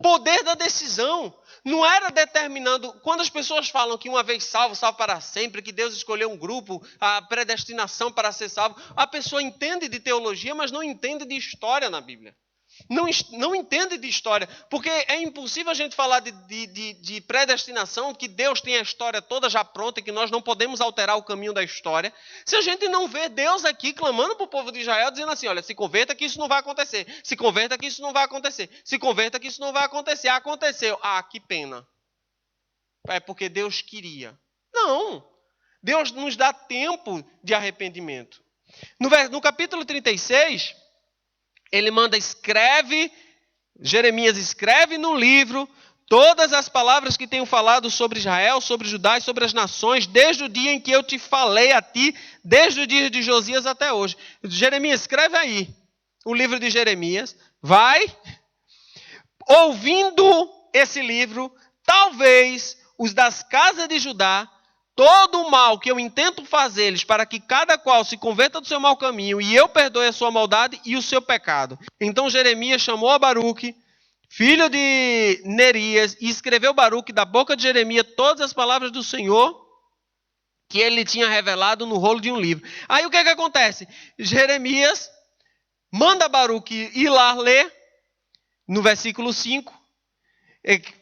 Poder da decisão. Não era determinando. Quando as pessoas falam que uma vez salvo, salvo para sempre, que Deus escolheu um grupo, a predestinação para ser salvo, a pessoa entende de teologia, mas não entende de história na Bíblia. Não entende de história, porque é impossível a gente falar de predestinação, que Deus tem a história toda já pronta e que nós não podemos alterar o caminho da história, se a gente não vê Deus aqui clamando para o povo de Israel, dizendo assim: olha, se converta que isso não vai acontecer, se converta que isso não vai acontecer, se converta que isso não vai acontecer. Aconteceu. Ah, que pena. É porque Deus queria. Não. Deus nos dá tempo de arrependimento. No capítulo 36... ele manda, Jeremias escreve no livro todas as palavras que tenho falado sobre Israel, sobre Judá e sobre as nações, desde o dia em que eu te falei a ti, desde o dia de Josias até hoje. Jeremias, escreve aí o livro de Jeremias, vai, ouvindo esse livro, talvez os das casas de Judá, todo o mal que eu intento fazer-lhes, para que cada qual se converta do seu mau caminho, e eu perdoe a sua maldade e o seu pecado. Então Jeremias chamou a Baruque, filho de Nerias, e escreveu Baruque da boca de Jeremias todas as palavras do Senhor que ele tinha revelado no rolo de um livro. Aí o que acontece? Jeremias manda Baruque ir lá ler, no versículo 5,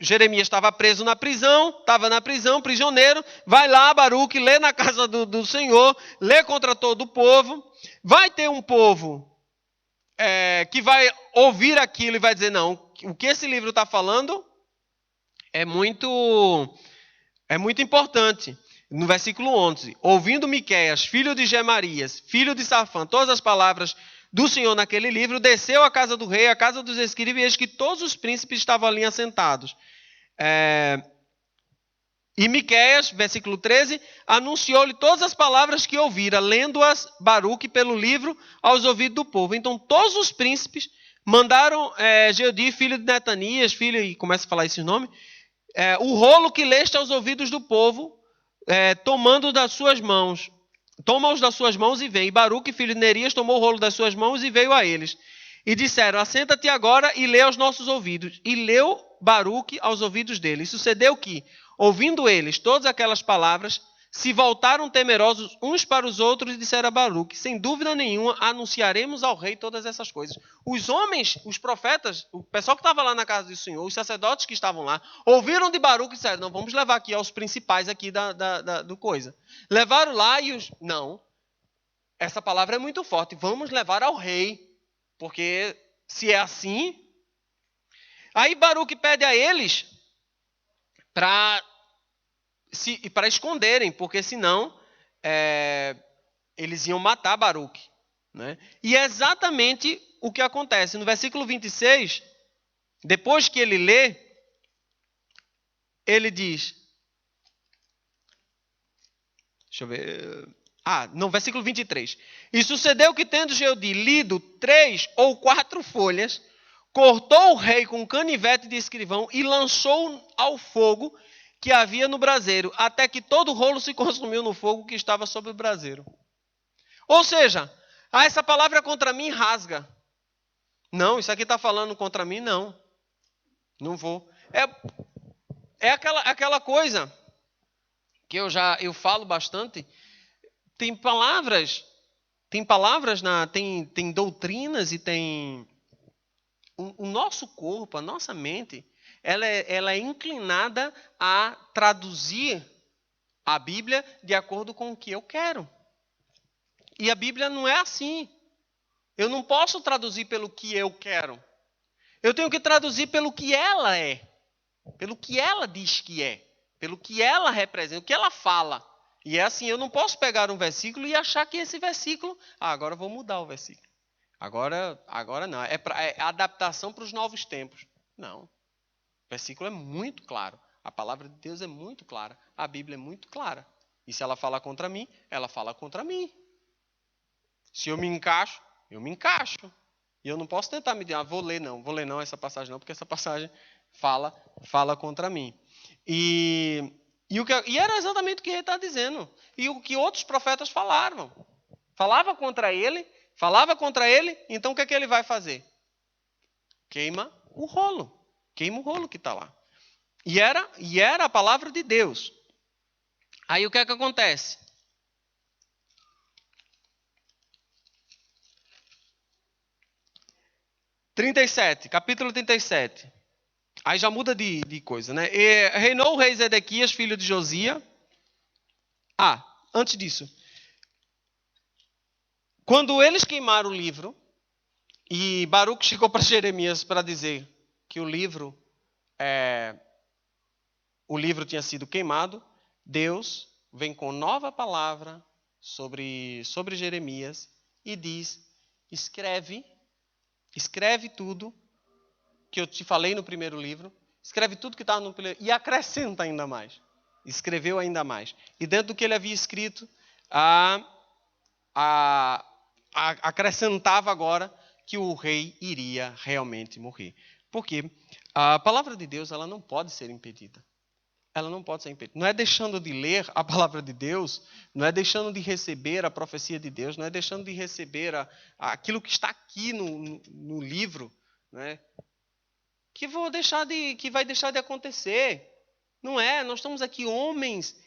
Jeremias estava preso na prisão, prisioneiro, vai lá, Baruque, lê na casa do Senhor, lê contra todo o povo, vai ter um povo que vai ouvir aquilo e vai dizer: não, o que esse livro está falando é muito importante. No versículo 11, ouvindo Miqueias, filho de Gemarias, filho de Safã, todas as palavras do Senhor naquele livro, desceu à casa do rei, à casa dos escribas, e eis que todos os príncipes estavam ali assentados. E Miqueias, versículo 13, anunciou-lhe todas as palavras que ouvira, lendo-as Baruque pelo livro aos ouvidos do povo. Então todos os príncipes mandaram Jeudi, filho de Netanias, e começa a falar esse nome, o rolo que leste aos ouvidos do povo, tomando das suas mãos. Toma-os das suas mãos e vem. E Baruque, filho de Nerias, tomou o rolo das suas mãos e veio a eles. E disseram: assenta-te agora e lê aos nossos ouvidos. E leu Baruque aos ouvidos deles. E sucedeu que, ouvindo eles todas aquelas palavras, se voltaram temerosos uns para os outros e disseram a Baruque: sem dúvida nenhuma, anunciaremos ao rei todas essas coisas. Os homens, os profetas, o pessoal que estava lá na casa do Senhor, os sacerdotes que estavam lá, ouviram de Baruque e disseram: não, vamos levar aqui aos principais aqui do coisa. Levaram lá e não, essa palavra é muito forte, vamos levar ao rei, porque se é assim... Aí Baruque pede a eles para esconderem, porque senão eles iam matar Baruque. Né? E é exatamente o que acontece. No versículo 26, depois que ele lê, ele diz... Deixa eu ver... no versículo 23. E sucedeu que, tendo Jeudi lido 3 ou 4 folhas, cortou o rei com um canivete de escrivão e lançou ao fogo que havia no braseiro, até que todo o rolo se consumiu no fogo que estava sobre o braseiro. Ou seja, essa palavra é contra mim, rasga. Não, isso aqui está falando contra mim, não. Não vou. É aquela coisa que eu falo bastante. Tem palavras, tem doutrinas e tem... O nosso corpo, a nossa mente, ela é inclinada a traduzir a Bíblia de acordo com o que eu quero. E a Bíblia não é assim. Eu não posso traduzir pelo que eu quero. Eu tenho que traduzir pelo que ela é. Pelo que ela diz que é. Pelo que ela representa, o que ela fala. E é assim, eu não posso pegar um versículo e achar que esse versículo... agora eu vou mudar o versículo. Agora não. É adaptação para os novos tempos. Não. O versículo é muito claro. A palavra de Deus é muito clara. A Bíblia é muito clara. E se ela fala contra mim, ela fala contra mim. Se eu me encaixo, eu me encaixo. E eu não posso tentar me dizer, vou ler não essa passagem não, porque essa passagem fala contra mim. E era exatamente o que ele está dizendo. E o que outros profetas falavam. Falava contra ele, então o que ele vai fazer? Queima o rolo que está lá. E era a palavra de Deus. Aí o que acontece? Capítulo 37. Aí já muda de coisa, né? Reinou o rei Zedequias, filho de Josias. Antes disso. Quando eles queimaram o livro, e Baruque chegou para Jeremias para dizer que o livro tinha sido queimado, Deus vem com nova palavra sobre Jeremias e diz, escreve tudo que eu te falei no primeiro livro, escreve tudo que estava no primeiro e acrescenta ainda mais. Escreveu ainda mais. E dentro do que ele havia escrito, acrescentava agora que o rei iria realmente morrer. Porque a palavra de Deus ela não pode ser impedida. Ela não pode ser impedida. Não é deixando de ler a palavra de Deus, não é deixando de receber a profecia de Deus, não é deixando de receber aquilo que está aqui no livro, né? Que vai deixar de acontecer. Não é? Nós estamos aqui homens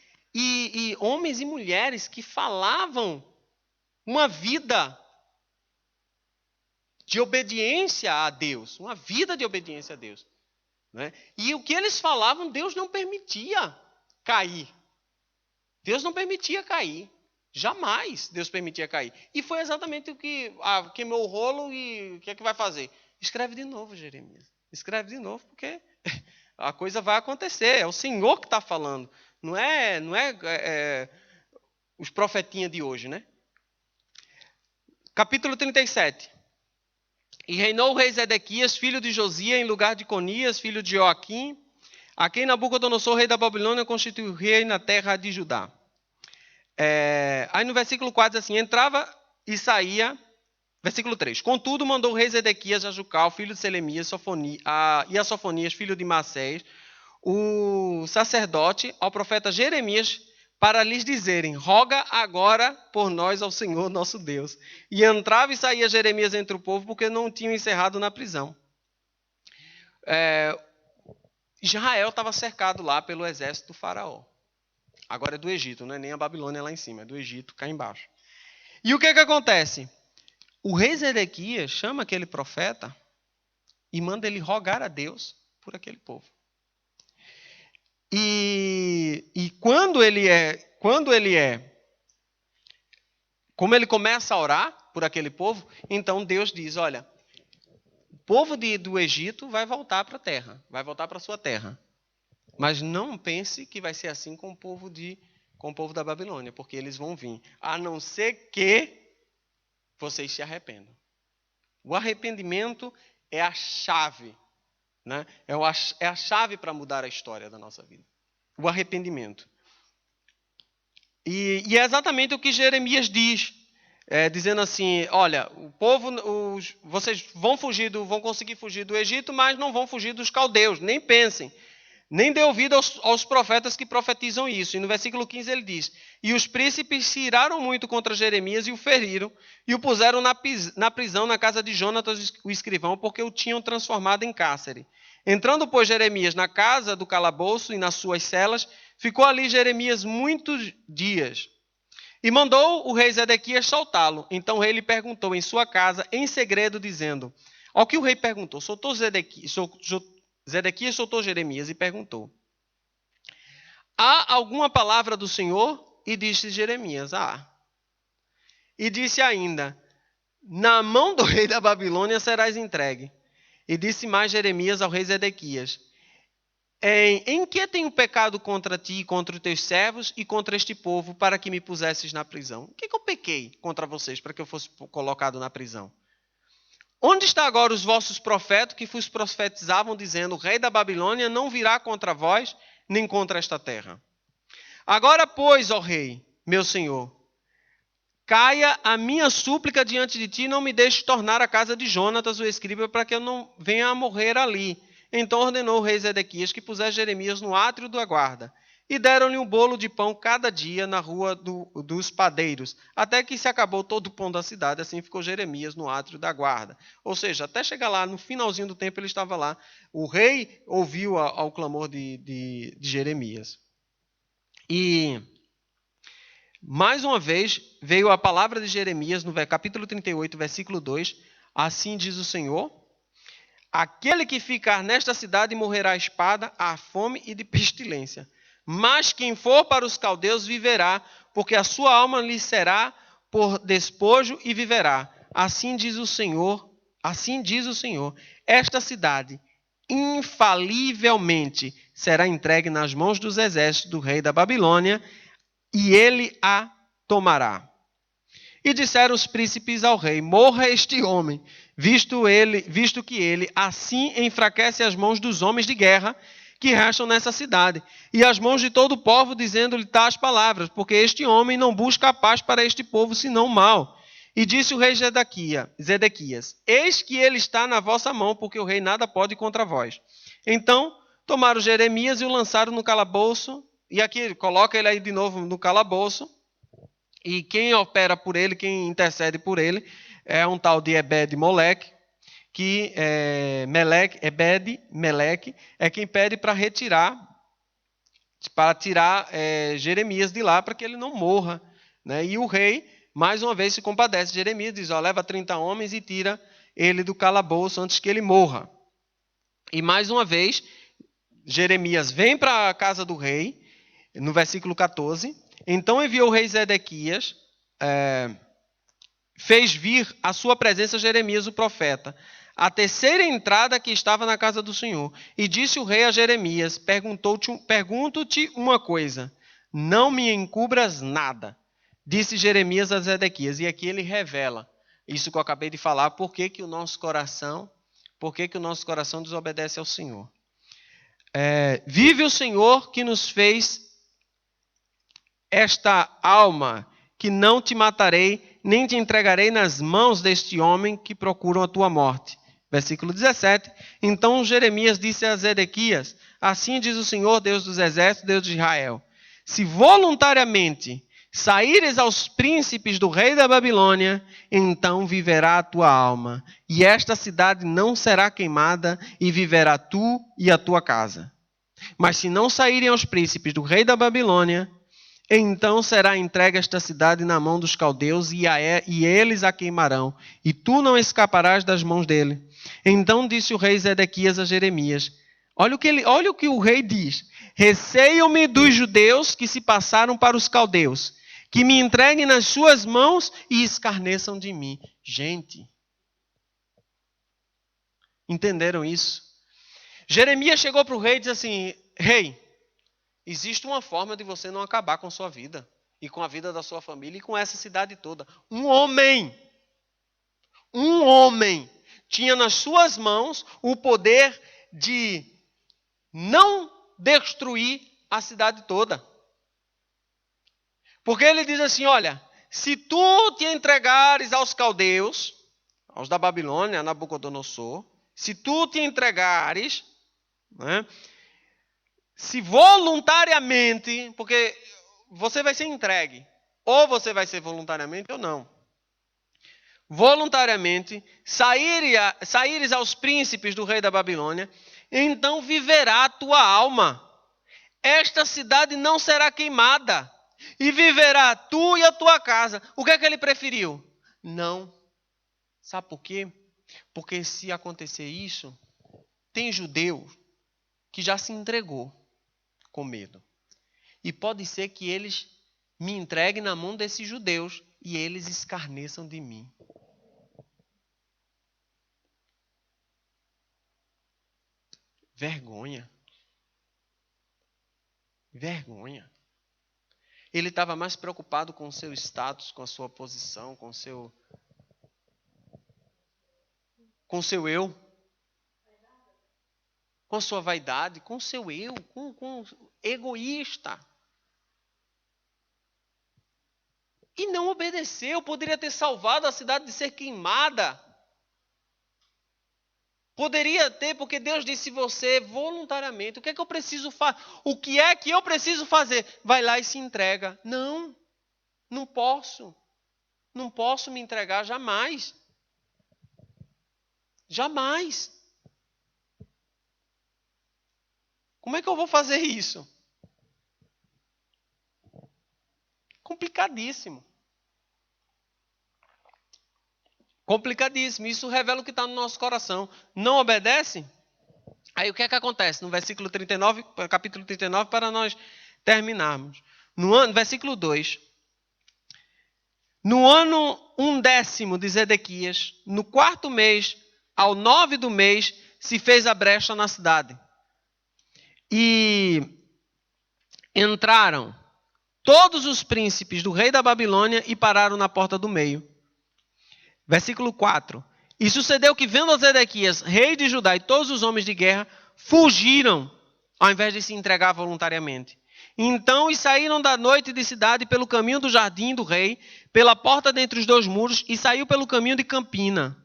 homens e mulheres que falavam uma vida de obediência a Deus, uma vida de obediência a Deus. Né? E o que eles falavam, Deus não permitia cair. Deus não permitia cair. Jamais Deus permitia cair. E foi exatamente o que queimou o rolo e o que é que vai fazer? Escreve de novo, Jeremias. Escreve de novo, porque a coisa vai acontecer. É o Senhor que está falando. Não é os profetinhas de hoje, né? Capítulo 37. E reinou o rei Zedequias, filho de Josias, em lugar de Conias, filho de Joaquim, a quem Nabucodonosor, rei da Babilônia, constituiu rei na terra de Judá. Aí no versículo 4 diz assim, entrava e saía, versículo 3, contudo mandou o rei Zedequias a Jucal, filho de Selemias, e a Sofonias, filho de Macés, o sacerdote, ao profeta Jeremias, para lhes dizerem, roga agora por nós ao Senhor nosso Deus. E entrava e saía Jeremias entre o povo, porque não tinham encerrado na prisão. Israel estava cercado lá pelo exército do faraó. Agora é do Egito, não é nem a Babilônia lá em cima, é do Egito cá embaixo. E o que acontece? O rei Zedequias chama aquele profeta e manda ele rogar a Deus por aquele povo. E como ele começa a orar por aquele povo, então Deus diz, olha, o povo do Egito vai voltar para a terra, vai voltar para a sua terra. Mas não pense que vai ser assim com o povo da Babilônia, porque eles vão vir, a não ser que vocês se arrependam. O arrependimento é a chave, né? É a chave para mudar a história da nossa vida. O arrependimento. E é exatamente o que Jeremias diz, dizendo assim, olha, o povo, vocês vão conseguir fugir do Egito, mas não vão fugir dos caldeus, nem pensem. Nem dê ouvido aos profetas que profetizam isso. E no versículo 15 ele diz, e os príncipes se iraram muito contra Jeremias e o feriram, e o puseram na prisão na casa de Jonatas, o escrivão, porque o tinham transformado em cárcere. Entrando, pois, Jeremias na casa do calabouço e nas suas celas, ficou ali Jeremias muitos dias. E mandou o rei Zedequias soltá-lo. Então o rei lhe perguntou em sua casa, em segredo, dizendo, ao que o rei perguntou, Zedequias soltou Jeremias e perguntou, há alguma palavra do Senhor? E disse Jeremias, E disse ainda, na mão do rei da Babilônia serás entregue. E disse mais Jeremias ao rei Zedequias, em que tenho pecado contra ti, contra os teus servos e contra este povo, para que me pusesses na prisão? O que eu pequei contra vocês para que eu fosse colocado na prisão? Onde está agora os vossos profetas que vos profetizavam, dizendo: o rei da Babilônia não virá contra vós, nem contra esta terra? Agora, pois, ó rei, meu senhor, caia a minha súplica diante de ti, não me deixes tornar à casa de Jonatas, o escriba, para que eu não venha a morrer ali. Então ordenou o rei Zedequias que pusesse Jeremias no átrio da guarda. E deram-lhe um bolo de pão cada dia na rua dos padeiros, até que se acabou todo o pão da cidade. Assim ficou Jeremias no átrio da guarda. Ou seja, até chegar lá, no finalzinho do tempo, ele estava lá. O rei ouviu ao clamor de Jeremias. E mais uma vez veio a palavra de Jeremias no capítulo 38, versículo 2. Assim diz o Senhor: aquele que ficar nesta cidade morrerá à espada, à fome e de pestilência. Mas quem for para os caldeus viverá, porque a sua alma lhe será por despojo e viverá. Assim diz o Senhor, esta cidade infalivelmente será entregue nas mãos dos exércitos do rei da Babilônia, e ele a tomará. E disseram os príncipes ao rei: morra este homem, visto que ele assim enfraquece as mãos dos homens de guerra que restam nessa cidade, e as mãos de todo o povo, dizendo-lhe tais palavras, porque este homem não busca a paz para este povo, senão o mal. E disse o rei Zedequias: eis que ele está na vossa mão, porque o rei nada pode contra vós. Então tomaram Jeremias e o lançaram no calabouço, e aqui coloca ele aí de novo no calabouço. E quem opera por ele, quem intercede por ele, é um tal de Ebed-Meleque, que Ebed-Meleque é quem pede para tirar Jeremias de lá, para que ele não morra. Né? E o rei, mais uma vez, se compadece de Jeremias, diz: leva 30 homens e tira ele do calabouço antes que ele morra. E mais uma vez, Jeremias vem para a casa do rei, no versículo 14. Então enviou o rei Zedequias, fez vir à sua presença Jeremias o profeta, a terceira entrada que estava na casa do Senhor. E disse o rei a Jeremias: pergunto-te uma coisa, não me encubras nada. Disse Jeremias a Zedequias, e aqui ele revela isso que eu acabei de falar, por que o nosso coração desobedece ao Senhor. Vive o Senhor que nos fez esta alma, que não te matarei, nem te entregarei nas mãos deste homem que procuram a tua morte. Versículo 17. Então Jeremias disse a Zedequias: assim diz o Senhor, Deus dos exércitos, Deus de Israel: se voluntariamente saíres aos príncipes do rei da Babilônia, então viverá a tua alma, e esta cidade não será queimada, e viverá tu e a tua casa. Mas se não saírem aos príncipes do rei da Babilônia, então será entregue esta cidade na mão dos caldeus, e eles a queimarão, e tu não escaparás das mãos dele. Então disse o rei Zedequias a Jeremias: olha o que o rei diz: receio-me dos judeus que se passaram para os caldeus, que me entreguem nas suas mãos e escarneçam de mim. Gente, entenderam isso? Jeremias chegou para o rei e disse assim: rei, existe uma forma de você não acabar com sua vida, e com a vida da sua família, e com essa cidade toda. Um homem tinha nas suas mãos o poder de não destruir a cidade toda. Porque ele diz assim: olha, se tu te entregares aos caldeus, aos da Babilônia, a Nabucodonosor, se tu te entregares, né, se voluntariamente, porque você vai ser entregue, ou você vai ser voluntariamente ou não. Voluntariamente, saíres aos príncipes do rei da Babilônia, então viverá a tua alma. Esta cidade não será queimada, e viverá tu e a tua casa. O que é que ele preferiu? Não. Sabe por quê? Porque se acontecer isso, tem judeu que já se entregou com medo. E pode ser que eles me entreguem na mão desses judeus e eles escarneçam de mim. Vergonha. Vergonha. Ele estava mais preocupado com o seu status, com a sua posição, com o seu eu, com a sua vaidade, com o seu eu, com egoísta. E não obedeceu, poderia ter salvado a cidade de ser queimada. Poderia ter, porque Deus disse você voluntariamente, o que é que eu preciso fazer? O que é que eu preciso fazer? Vai lá e se entrega. Não, não posso. Não posso me entregar jamais. Jamais. Como é que eu vou fazer isso? Complicadíssimo. Complicadíssimo. Isso revela o que está no nosso coração. Não obedece? Aí o que é que acontece? No versículo 39, capítulo 39, para nós terminarmos. Versículo 2. No ano 1º de Zedequias, no 4º mês, ao 9 do mês, se fez a brecha na cidade. E entraram todos os príncipes do rei da Babilônia e pararam na porta do meio. Versículo 4. E sucedeu que, vendo Zedequias, rei de Judá, e todos os homens de guerra, fugiram, ao invés de se entregar voluntariamente. Então, e saíram da noite de cidade pelo caminho do jardim do rei, pela porta dentre os 2 muros, e saiu pelo caminho de Campina.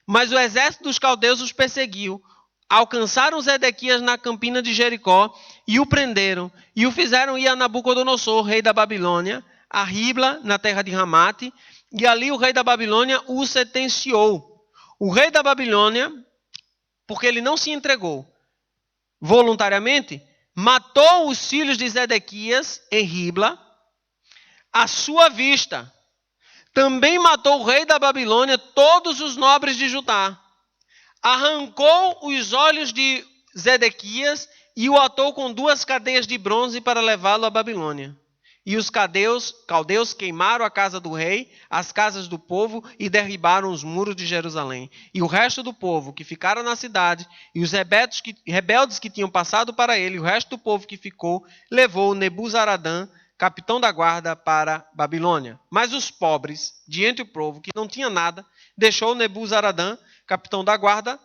Mas o exército dos caldeus os perseguiu. Alcançaram Zedequias na campina de Jericó e o prenderam. E o fizeram ir a Nabucodonosor, rei da Babilônia, a Ribla, na terra de Ramate. E ali o rei da Babilônia o sentenciou. O rei da Babilônia, porque ele não se entregou voluntariamente, matou os filhos de Zedequias em Ribla, à sua vista. Também matou o rei da Babilônia todos os nobres de Judá. Arrancou os olhos de Zedequias e o atou com 2 cadeias de bronze para levá-lo à Babilônia. E os caldeus queimaram a casa do rei, as casas do povo e derribaram os muros de Jerusalém. E o resto do povo que ficaram na cidade e os rebeldes que tinham passado para ele, o resto do povo que ficou, levou Nebuzaradã, capitão da guarda, para Babilônia. Mas os pobres, de entre o povo que não tinha nada, deixou Nebuzaradã, capitão da guarda,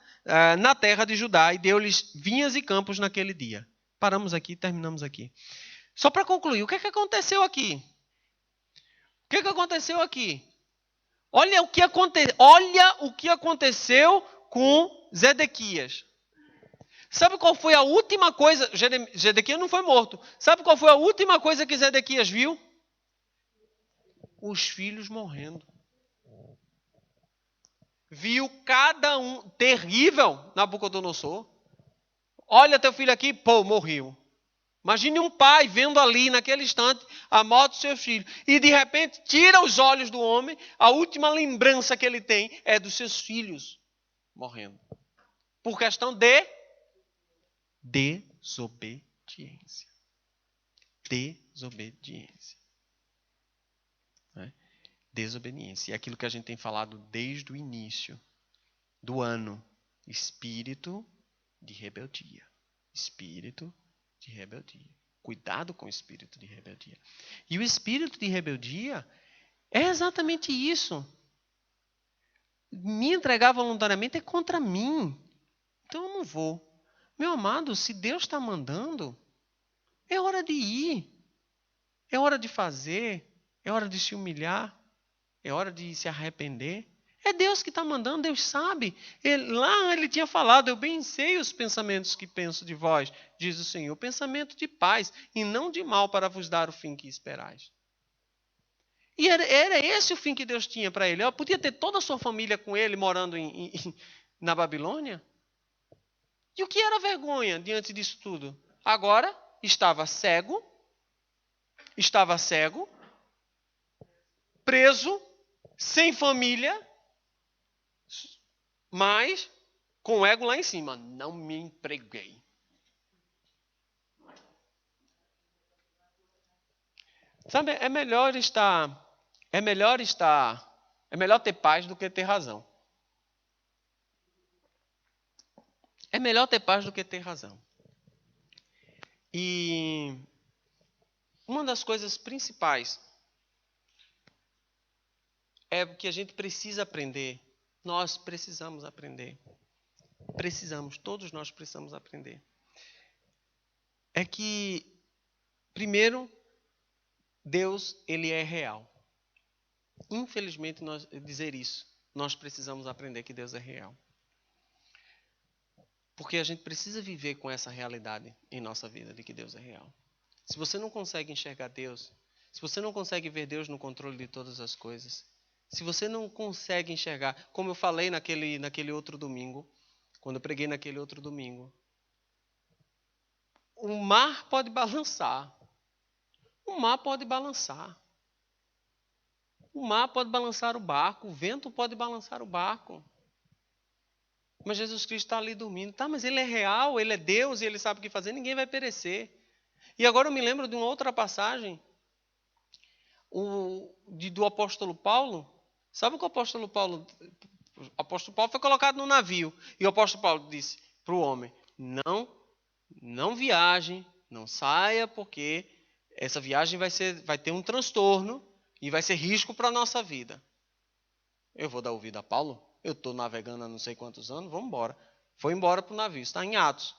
na terra de Judá e deu-lhes vinhas e campos naquele dia. Paramos aqui, terminamos aqui. Só para concluir, o que é que aconteceu aqui? O que é que aconteceu aqui? Olha o que aconteceu com Zedequias. Sabe qual foi a última coisa? Zedequias não foi morto. Sabe qual foi a última coisa que Zedequias viu? Os filhos morrendo. Viu cada um, terrível, Nabucodonosor. Olha teu filho aqui, pô, morreu. Imagine um pai vendo ali, naquele instante, a morte do seu filho. E de repente, tira os olhos do homem, a última lembrança que ele tem é dos seus filhos morrendo. Por questão de desobediência. Desobediência. Desobediência. É aquilo que a gente tem falado desde o início do ano. Espírito de rebeldia. Espírito de rebeldia. Cuidado com o espírito de rebeldia. E o espírito de rebeldia é exatamente isso. Me entregar voluntariamente é contra mim. Então eu não vou. Meu amado, se Deus está mandando, é hora de ir. É hora de fazer. É hora de se humilhar. É hora de se arrepender. É Deus que está mandando, Deus sabe. Lá ele tinha falado, eu bem sei os pensamentos que penso de vós, diz o Senhor, pensamento de paz e não de mal para vos dar o fim que esperais. E era esse o fim que Deus tinha para ele. Podia ter toda a sua família com ele morando na Babilônia. E o que era vergonha diante disso tudo? Agora estava cego, preso, sem família, mas com o ego lá em cima. Não me empreguei. Sabe, é melhor ter paz do que ter razão. É melhor ter paz do que ter razão. E uma das coisas principais é que a gente precisa aprender. Nós precisamos aprender. Todos nós precisamos aprender. É que, primeiro, Deus, ele é real. Infelizmente, dizer isso, nós precisamos aprender que Deus é real. Porque a gente precisa viver com essa realidade em nossa vida, de que Deus é real. Se você não consegue enxergar Deus, se você não consegue ver Deus no controle de todas as coisas, se você não consegue enxergar, como eu falei naquele outro domingo, quando eu preguei naquele outro domingo, o mar pode balançar. O mar pode balançar. O mar pode balançar o barco, o vento pode balançar o barco. Mas Jesus Cristo está ali dormindo. Tá, mas ele é real, ele é Deus e ele sabe o que fazer, ninguém vai perecer. E agora eu me lembro de uma outra passagem do apóstolo Paulo. Sabe o que o apóstolo Paulo... O apóstolo Paulo foi colocado no navio. E o apóstolo Paulo disse para o homem, não viaje, não saia, porque essa viagem vai ter um transtorno e vai ser risco para a nossa vida. Eu vou dar ouvido a Paulo? Eu estou navegando há não sei quantos anos, vamos embora. Foi embora para o navio, está em Atos.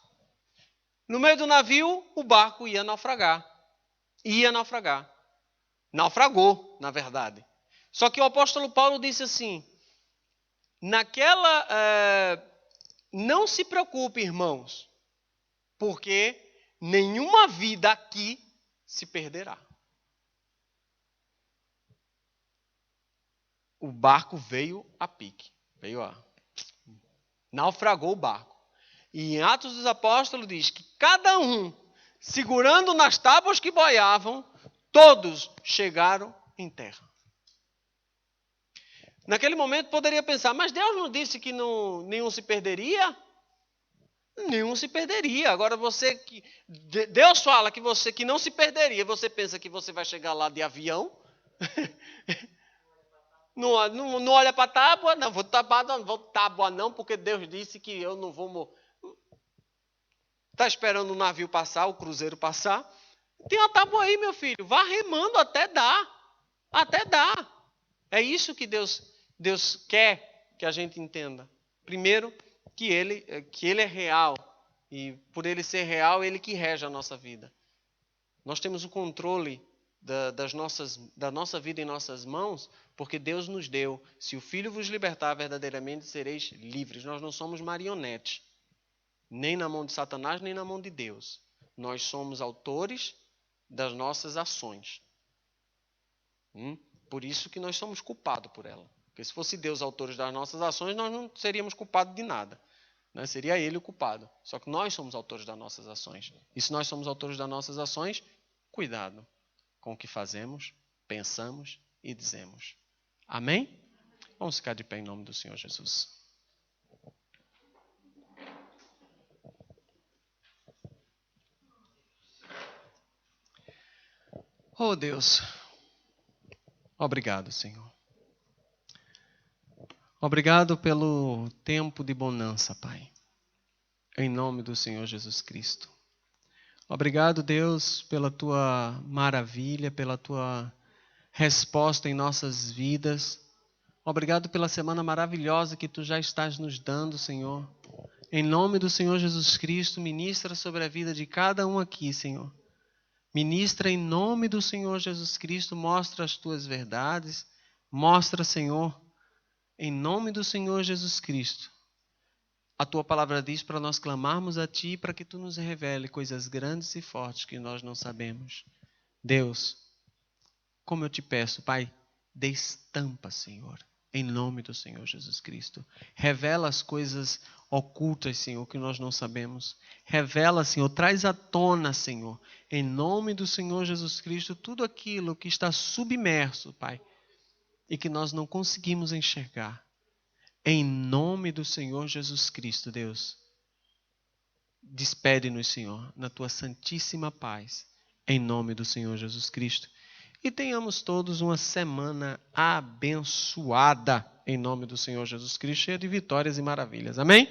No meio do navio, o barco ia naufragar. Naufragou, na verdade. Só que o apóstolo Paulo disse assim, não se preocupe, irmãos, porque nenhuma vida aqui se perderá. O barco veio a pique. Naufragou o barco. E em Atos dos Apóstolos diz que cada um, segurando nas tábuas que boiavam, todos chegaram em terra. Naquele momento poderia pensar, mas Deus não disse que nenhum se perderia? Nenhum se perderia. Agora Deus fala que não se perderia. Você pensa que você vai chegar lá de avião? Não olha para a tábua, não vou tábua não, porque Deus disse que eu não vou morrer. Está esperando o navio passar, o cruzeiro passar. Tem uma tábua aí, meu filho. Vá remando até dar. Até dar. É isso que Deus quer que a gente entenda. Primeiro, que ele é real. E por ele ser real, ele que rege a nossa vida. Nós temos o controle da nossa vida em nossas mãos, porque Deus nos deu. Se o Filho vos libertar, verdadeiramente sereis livres. Nós não somos marionetes. Nem na mão de Satanás, nem na mão de Deus. Nós somos autores das nossas ações. Por isso que nós somos culpados por ela. Porque se fosse Deus autores das nossas ações, nós não seríamos culpados de nada. Né? Seria Ele o culpado. Só que nós somos autores das nossas ações. E se nós somos autores das nossas ações, cuidado com o que fazemos, pensamos e dizemos. Amém? Vamos ficar de pé em nome do Senhor Jesus. Oh Deus, obrigado, Senhor. Obrigado pelo tempo de bonança, Pai. Em nome do Senhor Jesus Cristo. Obrigado, Deus, pela Tua maravilha, pela Tua resposta em nossas vidas. Obrigado pela semana maravilhosa que Tu já estás nos dando, Senhor. Em nome do Senhor Jesus Cristo, ministra sobre a vida de cada um aqui, Senhor. Ministra em nome do Senhor Jesus Cristo, mostra as Tuas verdades. Mostra, Senhor, em nome do Senhor Jesus Cristo. A Tua palavra diz para nós clamarmos a Ti para que Tu nos revele coisas grandes e fortes que nós não sabemos. Deus, como eu Te peço, Pai, dê estampa, Senhor, em nome do Senhor Jesus Cristo. Revela as coisas ocultas, Senhor, que nós não sabemos. Revela, Senhor, traz à tona, Senhor, em nome do Senhor Jesus Cristo, tudo aquilo que está submerso, Pai, e que nós não conseguimos enxergar. Em nome do Senhor Jesus Cristo, Deus, despede-nos, Senhor, na Tua santíssima paz, em nome do Senhor Jesus Cristo. E tenhamos todos uma semana abençoada, em nome do Senhor Jesus Cristo, cheia de vitórias e maravilhas. Amém?